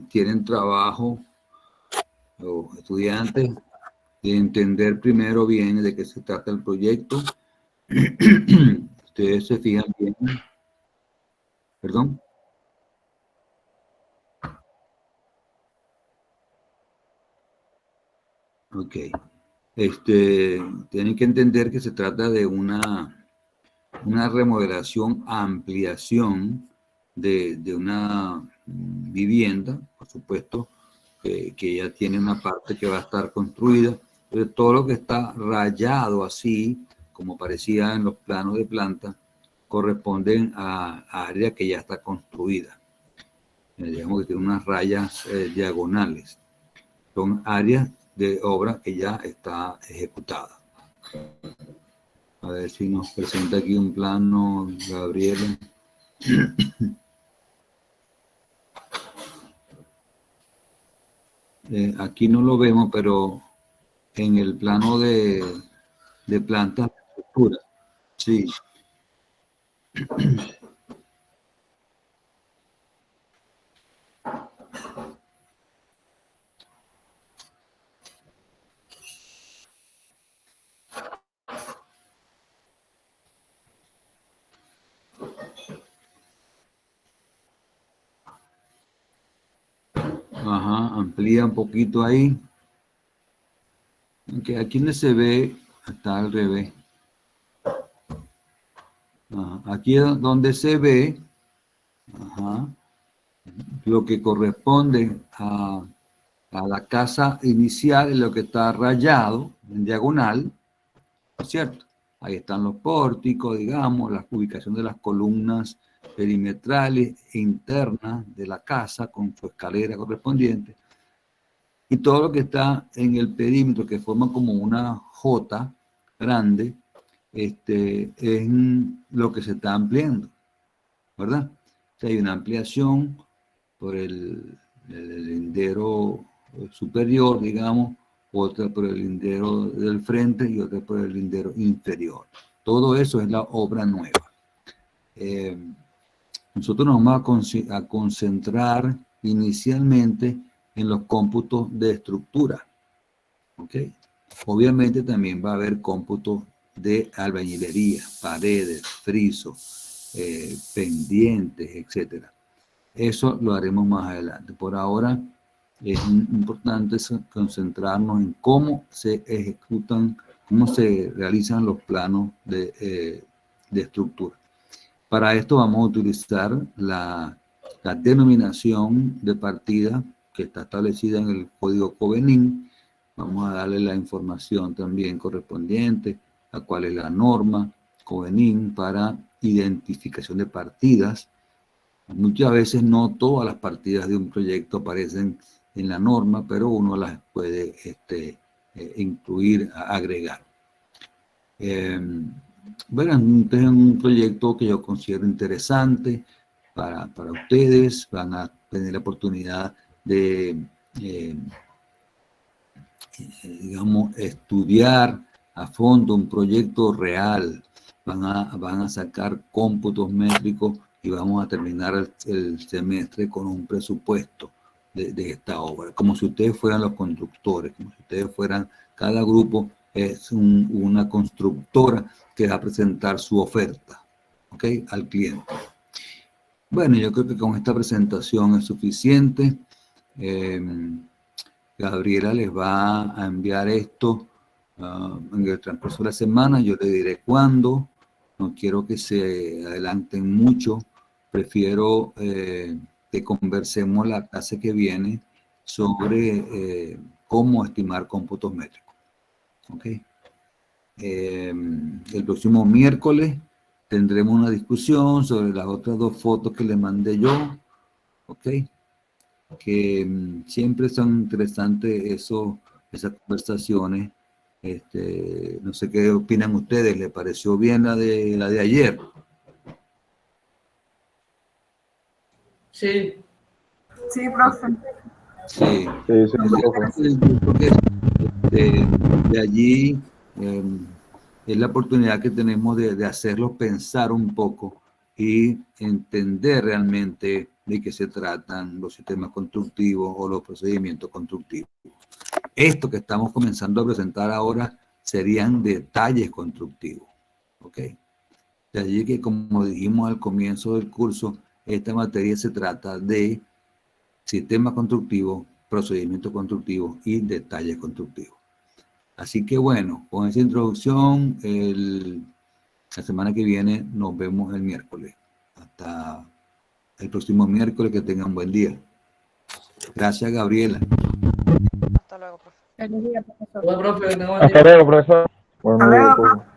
tienen trabajo, los estudiantes, de entender primero bien de qué se trata el proyecto. Ustedes se fijan bien. ¿Perdón? Ok. Tienen que entender que se trata de una remodelación, ampliación de una vivienda, por supuesto, que ya tiene una parte que va a estar construida, pero todo lo que está rayado así, como parecía en los planos de planta, corresponden a área que ya está construida. Digamos que tiene unas rayas diagonales. Son áreas de obra que ya está ejecutada. A ver si nos presenta aquí un plano, Gabriela. Aquí no lo vemos, pero en el plano de plantas de estructura. Sí. Ajá, amplía un poquito ahí. Okay, aquí donde se ve, está al revés. Ajá, aquí es donde se ve, ajá, lo que corresponde a la casa inicial, es lo que está rayado en diagonal, ¿no es cierto? Ahí están los pórticos, digamos, la ubicación de las columnas perimetrales e internas de la casa con su escalera correspondiente. Y todo lo que está en el perímetro, que forma como una J grande, es lo que se está ampliando, ¿verdad? O sea, hay una ampliación por el lindero superior, digamos, otra por el lindero del frente y otra por el lindero inferior. Todo eso es la obra nueva. Nosotros nos vamos a concentrar inicialmente en los cómputos de estructura. ¿Ok? Obviamente también va a haber cómputos de albañilería, paredes, frisos, pendientes, etc. Eso lo haremos más adelante. Por ahora es importante concentrarnos en cómo se ejecutan, cómo se realizan los planos de estructura. Para esto vamos a utilizar la denominación de partida que está establecida en el código Covenin. Vamos a darle la información también correspondiente a cuál es la norma Covenin para identificación de partidas. Muchas veces no todas las partidas de un proyecto aparecen en la norma, pero uno las puede incluir, agregar. Bueno, este es un proyecto que yo considero interesante para ustedes. Van a tener la oportunidad de, digamos, estudiar a fondo un proyecto real. Van a sacar cómputos métricos y vamos a terminar el semestre con un presupuesto de esta obra, como si ustedes fueran los constructores, como si ustedes fueran, cada grupo es una constructora que va a presentar su oferta, ¿ok?, al cliente. Bueno, yo creo que con esta presentación es suficiente. Gabriela les va a enviar esto en el transcurso de la semana. Yo le diré cuándo. No quiero que se adelanten mucho. Prefiero que conversemos la clase que viene sobre cómo estimar cómputos métricos. ¿Ok? El próximo miércoles tendremos una discusión sobre las otras dos fotos que le mandé yo. ¿Ok? Que siempre son interesantes esas conversaciones. No sé qué opinan ustedes. ¿Les pareció bien la de ayer? Sí. Sí, profe. Sí. De allí es la oportunidad que tenemos de hacerlos pensar un poco y entender realmente de qué se tratan los sistemas constructivos o los procedimientos constructivos. Esto que estamos comenzando a presentar ahora serían detalles constructivos. ¿Ok? De allí que, como dijimos al comienzo del curso, esta materia se trata de sistemas constructivos, procedimientos constructivos y detalles constructivos. Así que bueno, con esa introducción, la semana que viene nos vemos el miércoles. Hasta el próximo miércoles, que tengan un buen día. Gracias, Gabriela. Hasta luego, profe. Feliz día, profesor. Hola, profe. Hasta luego, profesor. Hasta luego, profe.